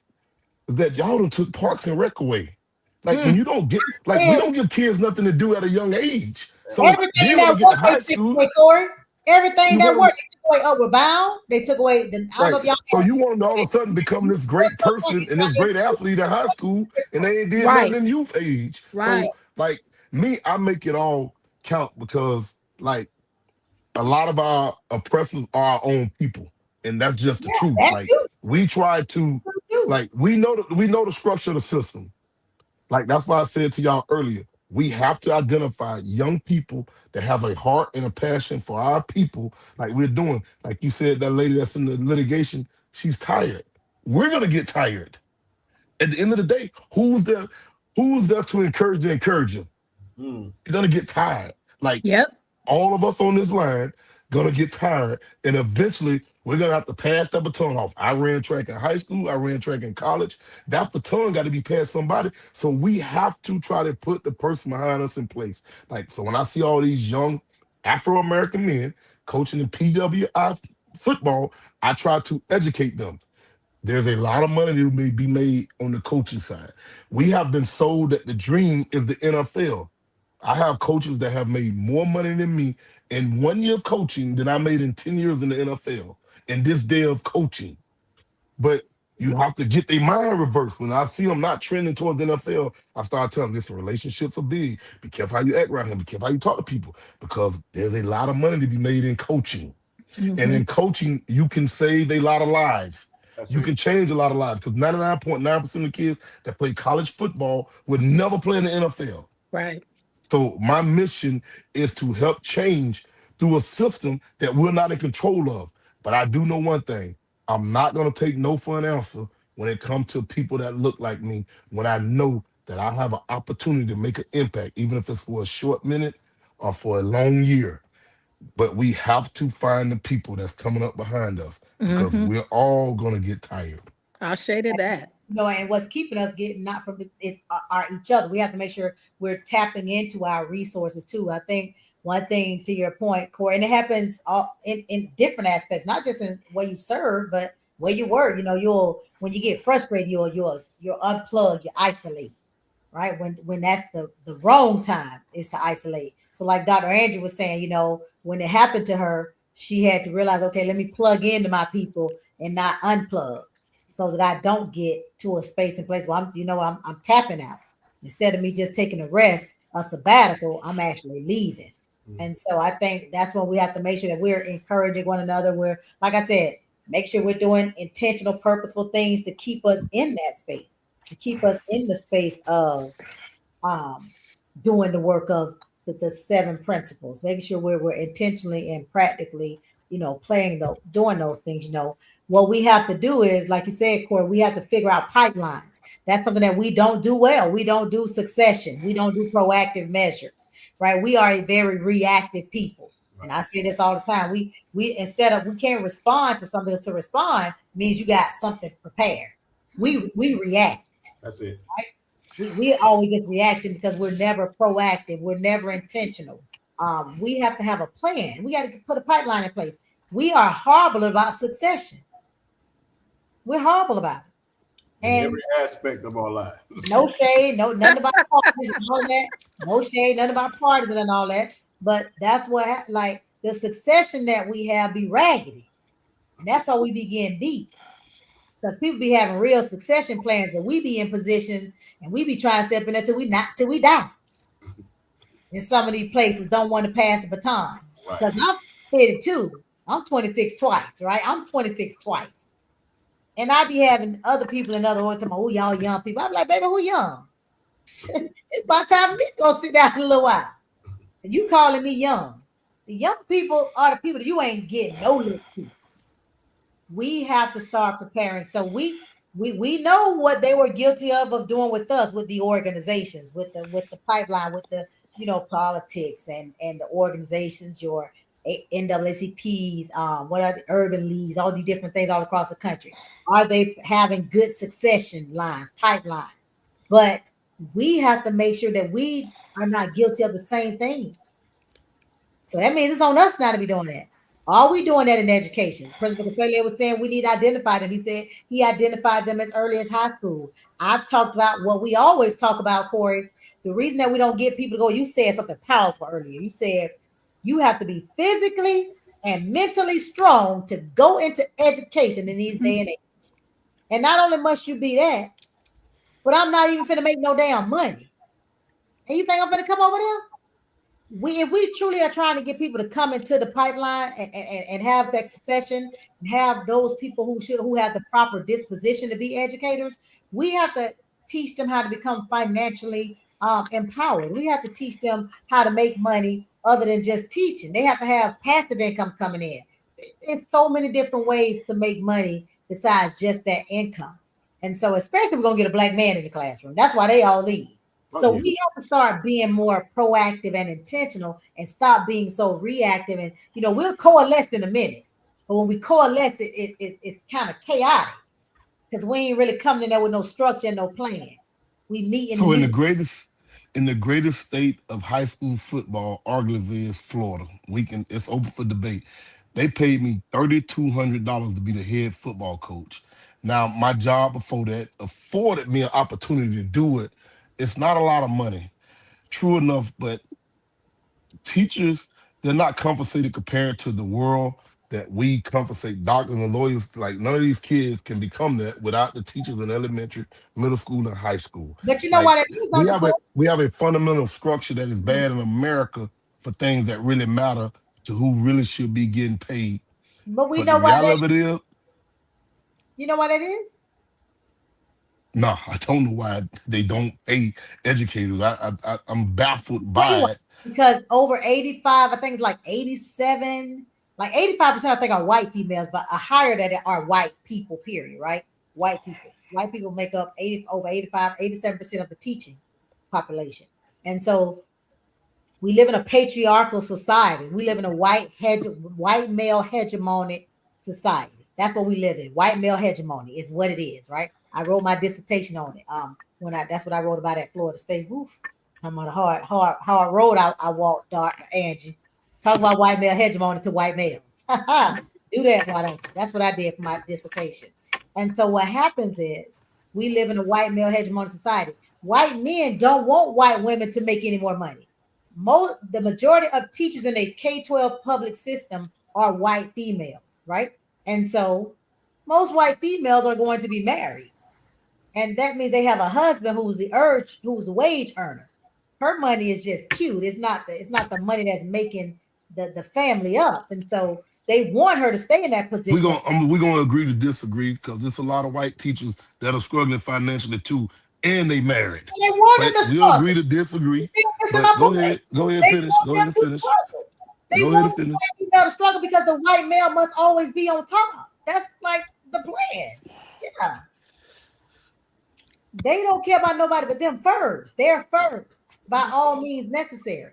is that y'all done took parks and rec away. Like when Mm. you don't get, like we And don't give kids nothing to do at a young age. So everything then when that they get to worked, they high took school, away, Corey. Everything you that want them, worked, they took away. Upward Bound. They took away. I don't know right? if y'all So had. you want them to all of a sudden become this great person and this great athlete in high school, and they ain't did nothing Right. in youth age. Right. So like me, I make it all count because like a lot of our oppressors are our own people, and that's just the Yeah, truth. that Like too. we try to, Too. like we know the structure of the system. Like that's why I said to y'all earlier, we have to identify young people that have a heart and a passion for our people, like we're doing. Like you said, that lady that's in the litigation, she's tired. We're gonna get tired. At the end of the day, Who's there to encourage the encourager? Mm. You're gonna get tired. Like Yep. all of us on this line gonna get tired, and eventually we're gonna have to pass that baton off. I ran track in high school, I ran track in college. That baton got to be passed somebody. So we have to try to put the person behind us in place. Like so, when I see all these young Afro American men coaching in PWI football, I try to educate them. There's a lot of money that may be made on the coaching side. We have been sold that the dream is the NFL. I have coaches that have made more money than me in 1 year of coaching than I made in 10 years in the NFL in this day of coaching. But you have to get their mind reversed. When I see them not trending towards the NFL, I start telling them, listen, relationships are big. Be careful how you act around here. Be careful how you talk to people because there's a lot of money to be made in coaching. And Mm-hmm. in coaching, you can save a lot of lives. That's You it. can change a lot of lives because 99.9% of kids that play college football would never play in the NFL. Right. So my mission is to help change through a system that we're not in control of. But I do know one thing. I'm not going to take no for an answer when it comes to people that look like me, when I know that I have an opportunity to make an impact, even if it's for a short minute or for a long year. But we have to find the people that's coming up behind us because Mm-hmm. we're all going to get tired. I'll shade of that. And what's keeping us getting not from is our each other. We have to make sure we're tapping into our resources too. I think one thing to your point, Corey, and it happens all in different aspects, not just in where you serve, but where you work. You'll when you get frustrated, you'll unplug, you isolate, right? When that's the wrong time is to isolate. So like Dr. Andrew was saying, when it happened to her, she had to realize, okay, let me plug into my people and not unplug so that I don't get to a space and place where I'm tapping out. Instead of me just taking a rest, a sabbatical, I'm actually leaving. Mm. And so I think that's when we have to make sure that we're encouraging one another. We're, like I said, make sure we're doing intentional, purposeful things to keep us in that space, to keep us in the space of um, doing the work of the seven principles, making sure we're intentionally and practically, doing those things. What we have to do is, like you said, Corey, we have to figure out pipelines. That's something that we don't do well. We don't do succession. We don't do proactive measures, right? We are a very reactive people. And I say this all the time. We instead of we can't respond to something, to respond means you got something prepared. We react. That's it. We always just reacting because we're never proactive. We're never intentional. We have to have a plan. We got to put a pipeline in place. We are horrible about succession. We're horrible about it. In And every aspect of our lives. no shade, nothing about parties and all that. No shade, nothing about parties and all that. But that's what like the succession that we have be raggedy. And that's why we be getting beat. Because people be having real succession plans, but we be in positions and we be trying to step in there till we die. In some of these places, don't want to pass the baton. Right. Because I'm 32. I'm 26 twice, right? I'm 26 twice. And I be having other people in other words talking about, oh, y'all young people. I'm like, baby, who young? It's about time for me to go sit down in a little while. And you calling me young. The young people are the people that you ain't getting no licks to. We have to start preparing. So we know what they were guilty of doing with us, with the organizations, with the pipeline, with the politics and the organizations, your NAACPs, what are the urban leagues, all these different things all across the country. Are they having good succession lines, pipelines? But we have to make sure that we are not guilty of the same thing. So that means it's on us now to be doing that. Are we doing that in education? Principal Capelli was saying we need to identify them. He said he identified them as early as high school. I've talked about what we always talk about, Corey. The reason that we don't get people to go, you said something powerful earlier. You said you have to be physically and mentally strong to go into education in these day and age. And not only must you be that, but I'm not even finna make no damn money. And you think I'm finna come over there? If we truly are trying to get people to come into the pipeline and have that succession, and have those people who have the proper disposition to be educators, we have to teach them how to become financially empowered. We have to teach them how to make money other than just teaching. They have to have passive income coming in. There's so many different ways to make money besides just that income. And so, especially, we're gonna get a black man in the classroom. That's why they all leave. Oh, So yeah. we have to start being more proactive and intentional and stop being so reactive. And we'll coalesce in a minute, but when we coalesce, it's kind of chaotic because we ain't really coming in there with no structure and no plan. We meet in the So middle. in the greatest state of high school football, arguably is Florida. It's open for debate. They paid me $3,200 to be the head football coach. Now, my job before that afforded me an opportunity to do it. It's not a lot of money, true enough, but teachers, they're not compensated compared to the world that we compensate doctors and lawyers. Like, none of these kids can become that without the teachers in elementary, middle school, and high school. But you know Like, what it is, Dr. Cole? we have a fundamental structure that is bad in America for things that really matter to who really should be getting paid. But we But the know why that. reality of it is, You know what it is? no, I don't know why they don't pay educators. I'm baffled Tell you by what, it. because over 85, I think it's like 87, like 85%, I think are white females, but a higher that are white people, period, right? White people. White people make up over 85, 87% of the teaching population. And so we live in a patriarchal society. We live in a white male hegemonic society. That's what we live in. White male hegemony is what it is, right? I wrote my dissertation on it. That's what I wrote about at Florida State. Oof, talking about a hard road I walked, Dr. Angie. Talk about white male hegemony to white males. Do that, why don't you? That's what I did for my dissertation. And so what happens is we live in a white male hegemonic society. White men don't want white women to make any more money. The majority of teachers in a K-12 public system are white females, right? And so most white females are going to be married. And that means they have a husband who's the wage earner. Her money is just cute. It's not the money that's making the family up. And so they want her to stay in that position. We're gonna agree to disagree because there's a lot of white teachers that are struggling financially too, and they married. They want But them to we'll struggle. agree to disagree. That's But my point. go ahead, They finish, want go ahead them and to finish, struggle. They go ahead and want the finish. white female to struggle because the white male must always be on top. That's like the plan. Yeah. They don't care about nobody but them first. They're first by all means necessary.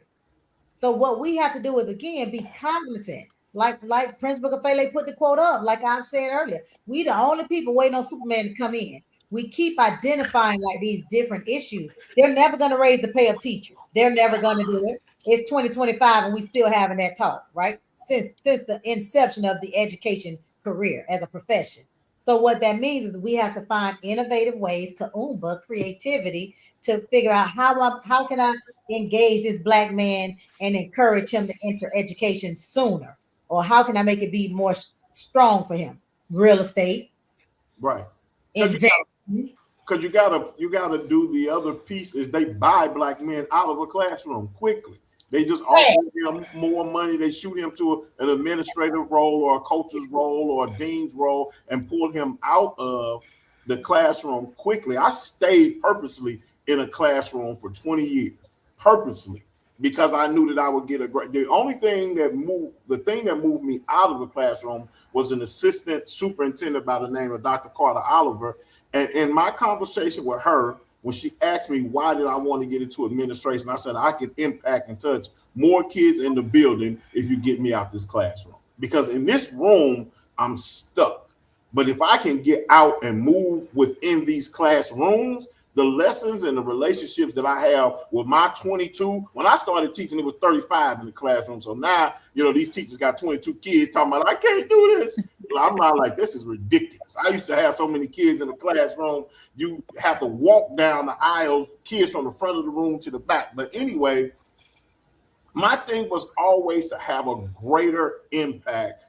So what we have to do is again be cognizant. Like Principal Kafele put the quote up, like I said earlier. We the only people waiting on Superman to come in. We keep identifying like these different issues. They're never going to raise the pay of teachers. They're never going to do it. It's 2025 and we still having that talk, right? Since the inception of the education career as a profession. So what that means is we have to find innovative ways, kaumba, creativity, to figure out how can I engage this black man and encourage him to enter education sooner, or how can I make it be more strong for him? Real estate, Right. investment. Because you gotta do the other piece is they buy black men out of a classroom quickly. They just offer him more money. They shoot him to an administrative role or a coach's role or a dean's role and pull him out of the classroom quickly. I stayed purposely in a classroom for 20 years, purposely, because I knew that I would get a great. The thing that moved me out of the classroom was an assistant superintendent by the name of Dr. Carter Oliver. And in my conversation with her, when she asked me why did I want to get into administration, I said I can impact and touch more kids in the building if you get me out this classroom. Because in this room, I'm stuck. But if I can get out and move within these classrooms, the lessons and the relationships that I have with my 22, when I started teaching, it was 35 in the classroom. So now, these teachers got 22 kids talking about, I can't do this. I'm not like, this is ridiculous. I used to have so many kids in the classroom, you have to walk down the aisles, kids from the front of the room to the back. But anyway, my thing was always to have a greater impact.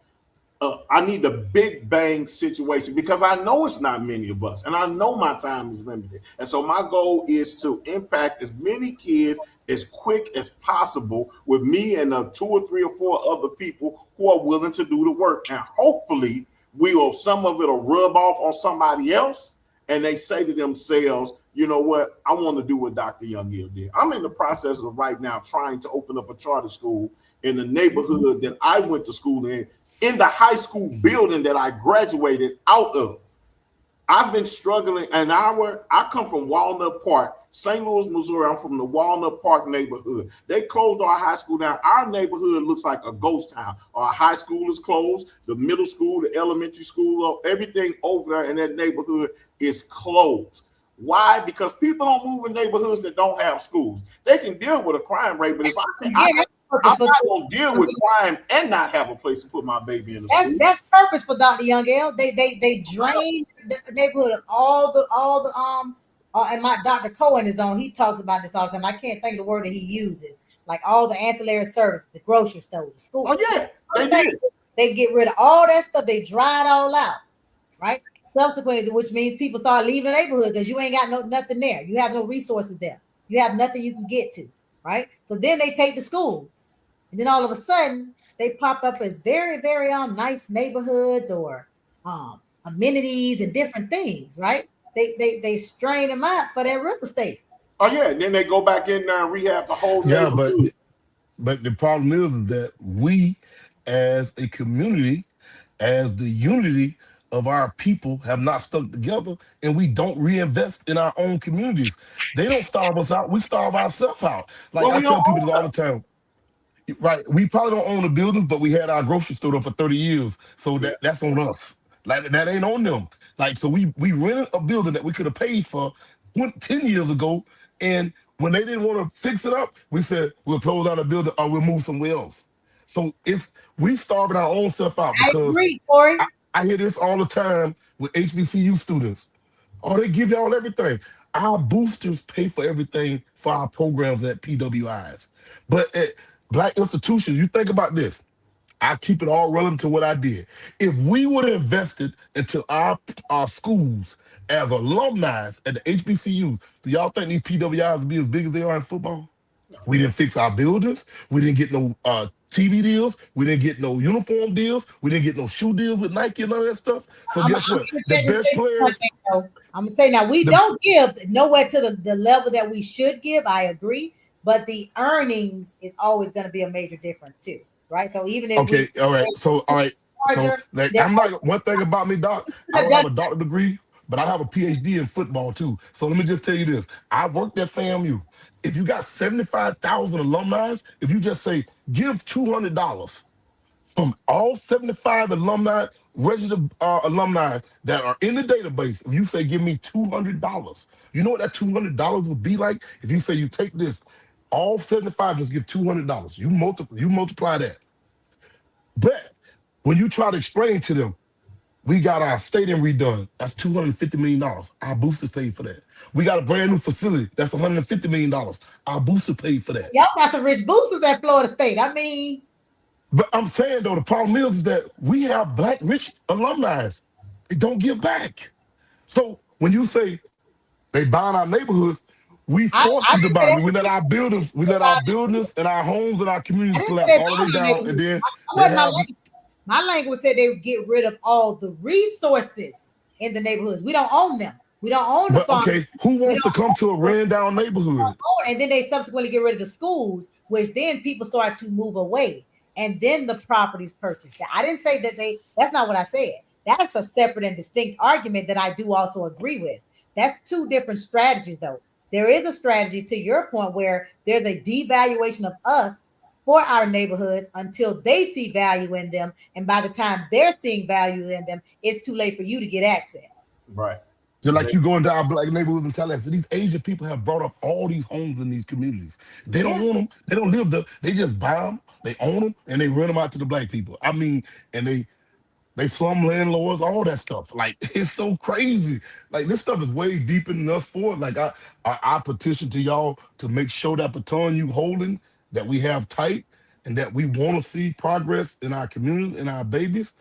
I need a big bang situation because I know it's not many of us and I know my time is limited. And so my goal is to impact as many kids as quick as possible with me and 2 or 3 or 4 other people who are willing to do the work. And hopefully some of it will rub off on somebody else and they say to themselves, you know what, I want to do what Dr. Young-Gill did. I'm in the process of right now trying to open up a charter school in the neighborhood that I went to school in the high school building that I graduated out of. I've been struggling an hour. I come from Walnut Park, St. Louis, Missouri. I'm from the Walnut Park neighborhood. They closed our high school down. Our neighborhood looks like a ghost town. Our high school is closed. The middle school, the elementary school, everything over there in that neighborhood is closed. Why? Because people don't move in neighborhoods that don't have schools. They can deal with a crime rate, but if I'm not going to deal with crime and not have a place to put my baby in the school. That's purpose for Dr. Young-Gill. They drain the neighborhood of all the and my Dr. Cohen is on. He talks about this all the time. I can't think of the word that he uses. Like all the ancillary services, the grocery store, the school. Oh yeah, they did. They get rid of all that stuff. They dry it all out, right? Subsequently, which means people start leaving the neighborhood because you ain't got nothing there. You have no resources there. You have nothing you can get to, right? So then they take the schools, and then all of a sudden they pop up as very, very nice neighborhoods or amenities and different things, right? They strain them out for their real estate. Oh yeah, and then they go back in there and rehab the whole neighborhood. But the problem is that we, as a community, as the unity of our people, have not stuck together, and we don't reinvest in our own communities. They don't starve us out; we starve ourselves out. Like I tell people this all the time. Right, we probably don't own the buildings, but we had our grocery store for 30 years, so that's on us. Like that ain't on them. Like so, we rented a building that we could have paid for 10 years ago, and when they didn't want to fix it up, we said we'll close down the building or we'll move somewhere else. So we starving our own self out because I agree, Corey. I hear this all the time with HBCU students. Oh, they give y'all everything. Our boosters pay for everything for our programs at PWIs. But at Black institutions, you think about this. I keep it all relevant to what I did. If we would have invested into our schools as alumni at the HBCUs, do y'all think these PWIs would be as big as they are in football? We didn't fix our buildings. We didn't get no TV deals. We didn't get no uniform deals. We didn't get no shoe deals with Nike and all that stuff. So guess what? The best players. I'm gonna say now we don't give nowhere to the level that we should give. I agree, but the earnings is always going to be a major difference too, right? So even if all right. So like, I'm not one thing about me, Doc. I don't have a doctorate degree, but I have a PhD in football too. So let me just tell you this: I worked at FAMU. If you got 75,000 alumni, if you just say give $200 from all 75 alumni, registered alumni that are in the database, if you say give me $200, you know what that $200 would be like? If you say you take this, all 75 just give $200. You multiply that. But when you try to explain to them, we got our stadium redone. That's $250 million. Our boosters paid for that. We got a brand new facility. That's $150 million. Our boosters paid for that. Y'all got some rich boosters at Florida State. I mean. But I'm saying, though, the problem is that we have Black rich alumni. They don't give back. So when you say they buying our neighborhoods, we force them to buy. We let our buildings and our homes and our communities collapse all the way down. And then my language said they would get rid of all the resources in the neighborhoods. We don't own them. We don't own the farm. Okay, who wants to come to a ran down neighborhood? And then they subsequently get rid of the schools, which then people start to move away. And then the properties purchased. I didn't say that that's not what I said. That's a separate and distinct argument that I do also agree with. That's two different strategies, though. There is a strategy to your point where there's a devaluation of us for our neighborhoods until they see value in them. And by the time they're seeing value in them, it's too late for you to get access. Right. Just They, like you go into our black neighborhoods and tell us, these Asian people have brought up all these homes in these communities. They don't Yeah. own them. They don't live there. They just buy them. They own them and they rent them out to the black people. I mean, and they slum landlords, all that stuff. Like it's so crazy. Like this stuff is way deeper than us for it. Like I petition to y'all to make sure that baton you holding, that we have tight, and that we want to see progress in our community and our babies.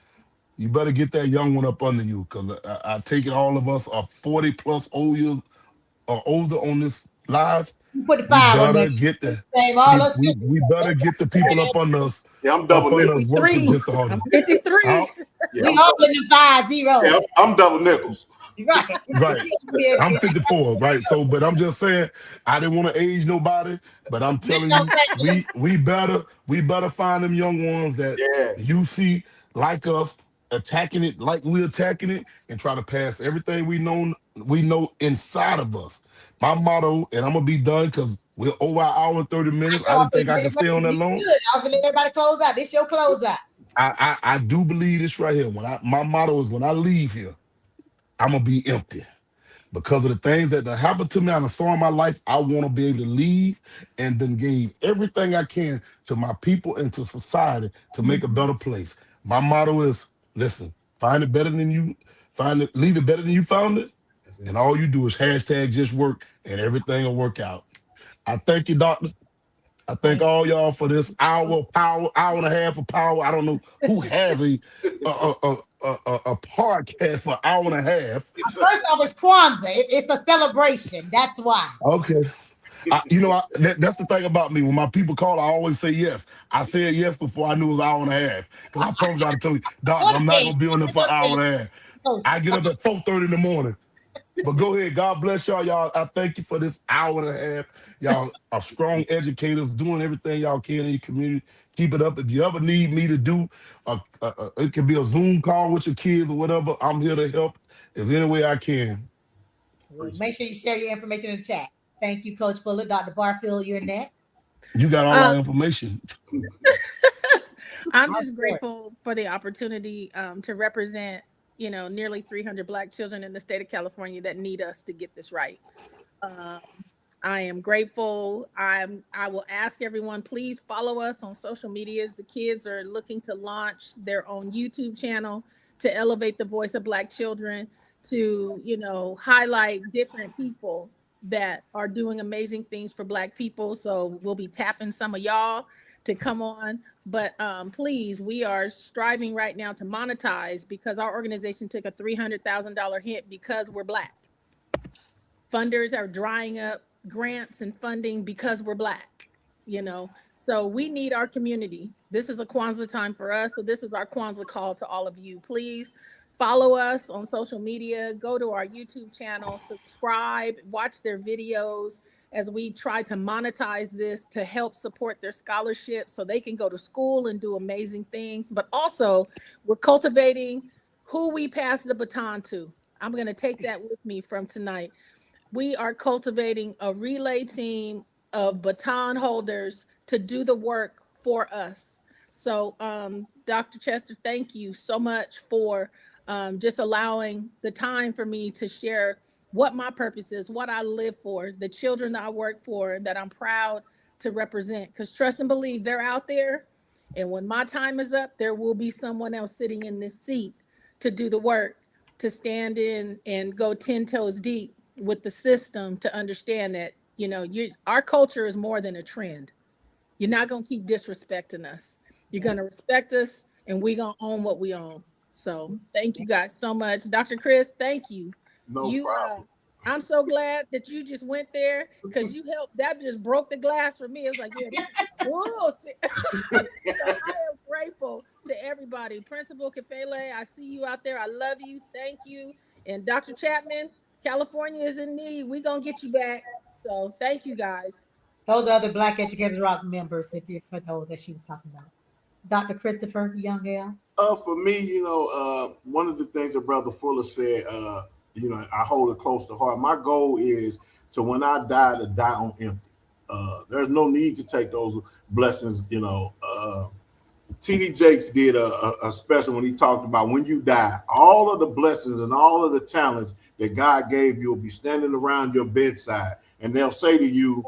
You better get that young one up under you, because I take it all of us are 40 plus old years or older on this live. You put the We five on there. better get the Same, all us we better get the people yeah, I'm double up nickels. working 53. just to harder. I'm 53. Yeah, we all in the 5 0. yeah, I'm double nickels. Right. Right. I'm 54, right? So, but I'm just saying, I didn't want to age nobody, but I'm telling you, we better find them young ones that Yeah. you see like us attacking it like we're attacking it, and try to pass everything we know inside of us. My motto, and I'm gonna be done because we're over an hour and 30 minutes. I I didn't think I could stay on that you long. good. I was gonna let everybody close out. This your close out. I do believe this right here. My motto is, when I leave here, I'm gonna be empty. Because of the things that happened to me and I saw in my life, I want to be able to leave and then give everything I can to my people and to society to make a Mhm. better place. My motto is, listen, find it better than you find it, leave it better than you found it. That's And it. all you do is hashtag just work and everything will work out. I thank you, doctor. I thank Thank all y'all for this hour of power, hour and a half of power. I don't know who has a podcast for an hour and a half. First off, it's Kwanzaa. It's a celebration. That's why. Okay. That's the thing about me. When my people call, I always say yes. I said yes before I knew it was an hour and a half. Because I promise you, I told you, Doc, What I'm not day? gonna be on there for an hour and a half. Coach. I get up at 4:30 in the morning. But go ahead. God bless y'all. Y'all, I thank you for this hour and a half. Y'all are strong educators, doing everything y'all can in your community. Keep it up. If you ever need me to do, it can be a Zoom call with your kids or whatever. I'm here to help. Is any way I can. Well, make sure you share your information in the chat. Thank you, Coach Fuller. Dr. Barfield, you're next. You got all our Um, information. I'm I'll just share it. grateful for the opportunity to represent, nearly 300 Black children in the state of California that need us to get this right. Um, I am grateful. I will ask everyone, please follow us on social medias. The kids are looking to launch their own YouTube channel to elevate the voice of Black children, to, highlight different people that are doing amazing things for Black people. So we'll be tapping some of y'all to come on. But please, we are striving right now to monetize, because our organization took a $300,000 hit because we're Black. Funders are drying up grants and funding because we're Black, So we need our community. This is a Kwanzaa time for us. So this is our Kwanzaa call to all of you. Please follow us on social media, go to our YouTube channel, subscribe, watch their videos as we try to monetize this to help support their scholarship so they can go to school and do amazing things. But also, we're cultivating who we pass the baton to. I'm going to take that with me from tonight. We are cultivating a relay team of baton holders to do the work for us. So, Dr. Chester, thank you so much for just allowing the time for me to share what my purpose is, what I live for, the children that I work for, that I'm proud to represent. Because trust and believe, they're out there. And when my time is up, there will be someone else sitting in this seat to do the work, to stand in and go 10 toes deep with the system, to understand that, our culture is more than a trend. You're not going to keep disrespecting us. You're going to respect us, and we're going to own what we own. So thank you guys so much. Dr. Chris, thank you. No problem. I'm so glad that you just went there, because you helped. That just broke the glass for me. It's like, yeah, this is bullshit. So I am grateful to everybody. Principal Kefele, I see you out there. I love you. Thank you. And Dr. Chapman, California is in need. We're going to get you back. So thank you guys. Those are other Black Educators Rock members, if you for those that she was talking about. Dr. Christopher Youngell. For me, one of the things that Brother Fuller said, I hold it close to heart. My goal is when I die, to die on empty. There's no need to take those blessings. TD Jakes did a special when he talked about when you die, all of the blessings and all of the talents that God gave you will be standing around your bedside, and they'll say to you,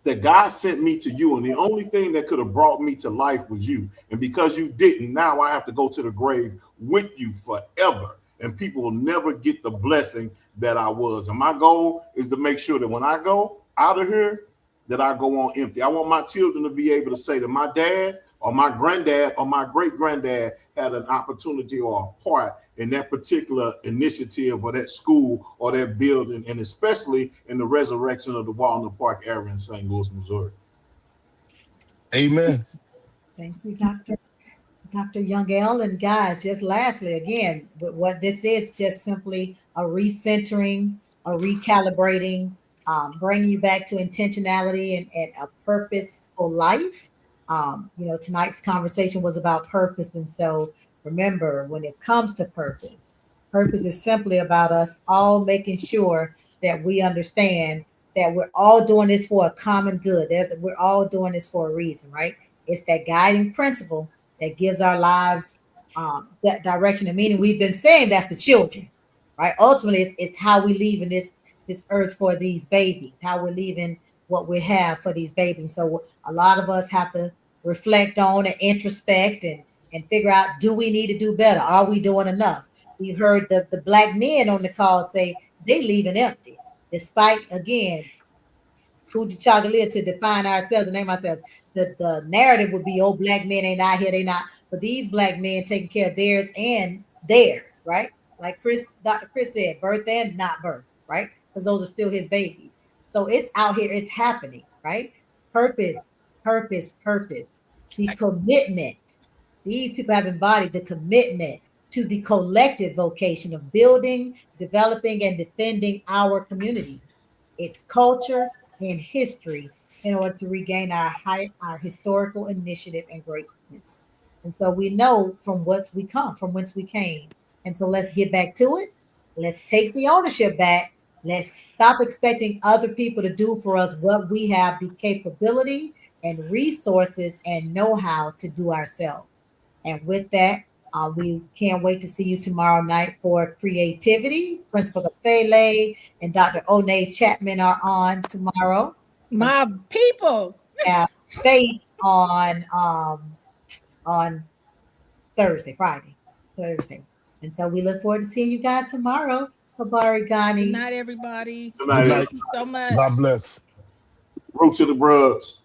that God sent me to you, and the only thing that could have brought me to life was you. And because you didn't, now I have to go to the grave with you forever. And people will never get the blessing that I was. And my goal is to make sure that when I go out of here, that I go on empty. I want my children to be able to say that my dad or my granddad or my great granddad had an opportunity or a part in that particular initiative or that school or that building, and especially in the resurrection of the Walnut Park area in St. Louis, Missouri. Amen. Thank you, Dr. Young L. And guys, just lastly, again, what this is just simply a recentering, a recalibrating, bringing you back to intentionality and a purposeful life. Tonight's conversation was about purpose. And so remember, when it comes to purpose, purpose is simply about us all making sure that we understand that we're all doing this for a common good. We're all doing this for a reason, right? It's that guiding principle that gives our lives that direction and meaning. We've been saying that's the children, right? Ultimately, it's how we leave in this earth for these babies, how we're leaving what we have for these babies. And so a lot of us have to reflect on and introspect and figure out, do we need to do better? Are we doing enough? We heard the black men on the call say they leaving empty, despite, again, Kuji Chagalia to define ourselves and name ourselves. The narrative would be, oh, black men ain't out here, they not. But these black men taking care of theirs and theirs, right? Like Dr. Chris said, birth and not birth, right? Because those are still his babies. So it's out here, it's happening, right? Purpose, purpose, purpose. The commitment. These people have embodied the commitment to the collective vocation of building, developing, and defending our community, its culture and history, in order to regain our historical initiative and greatness. And so we know from whence we come, from whence we came. And so let's get back to it. Let's take the ownership back. Let's stop expecting other people to do for us what we have the capability and resources and know-how to do ourselves. And with that, we can't wait to see you tomorrow night for creativity. Principal Fele and Dr. One Chapman are on tomorrow. My people. Have faith on Thursday. And so we look forward to seeing you guys tomorrow. Habari Ghani. Good night, everybody. Good night. Thank you so much. God bless. Root to the brugs.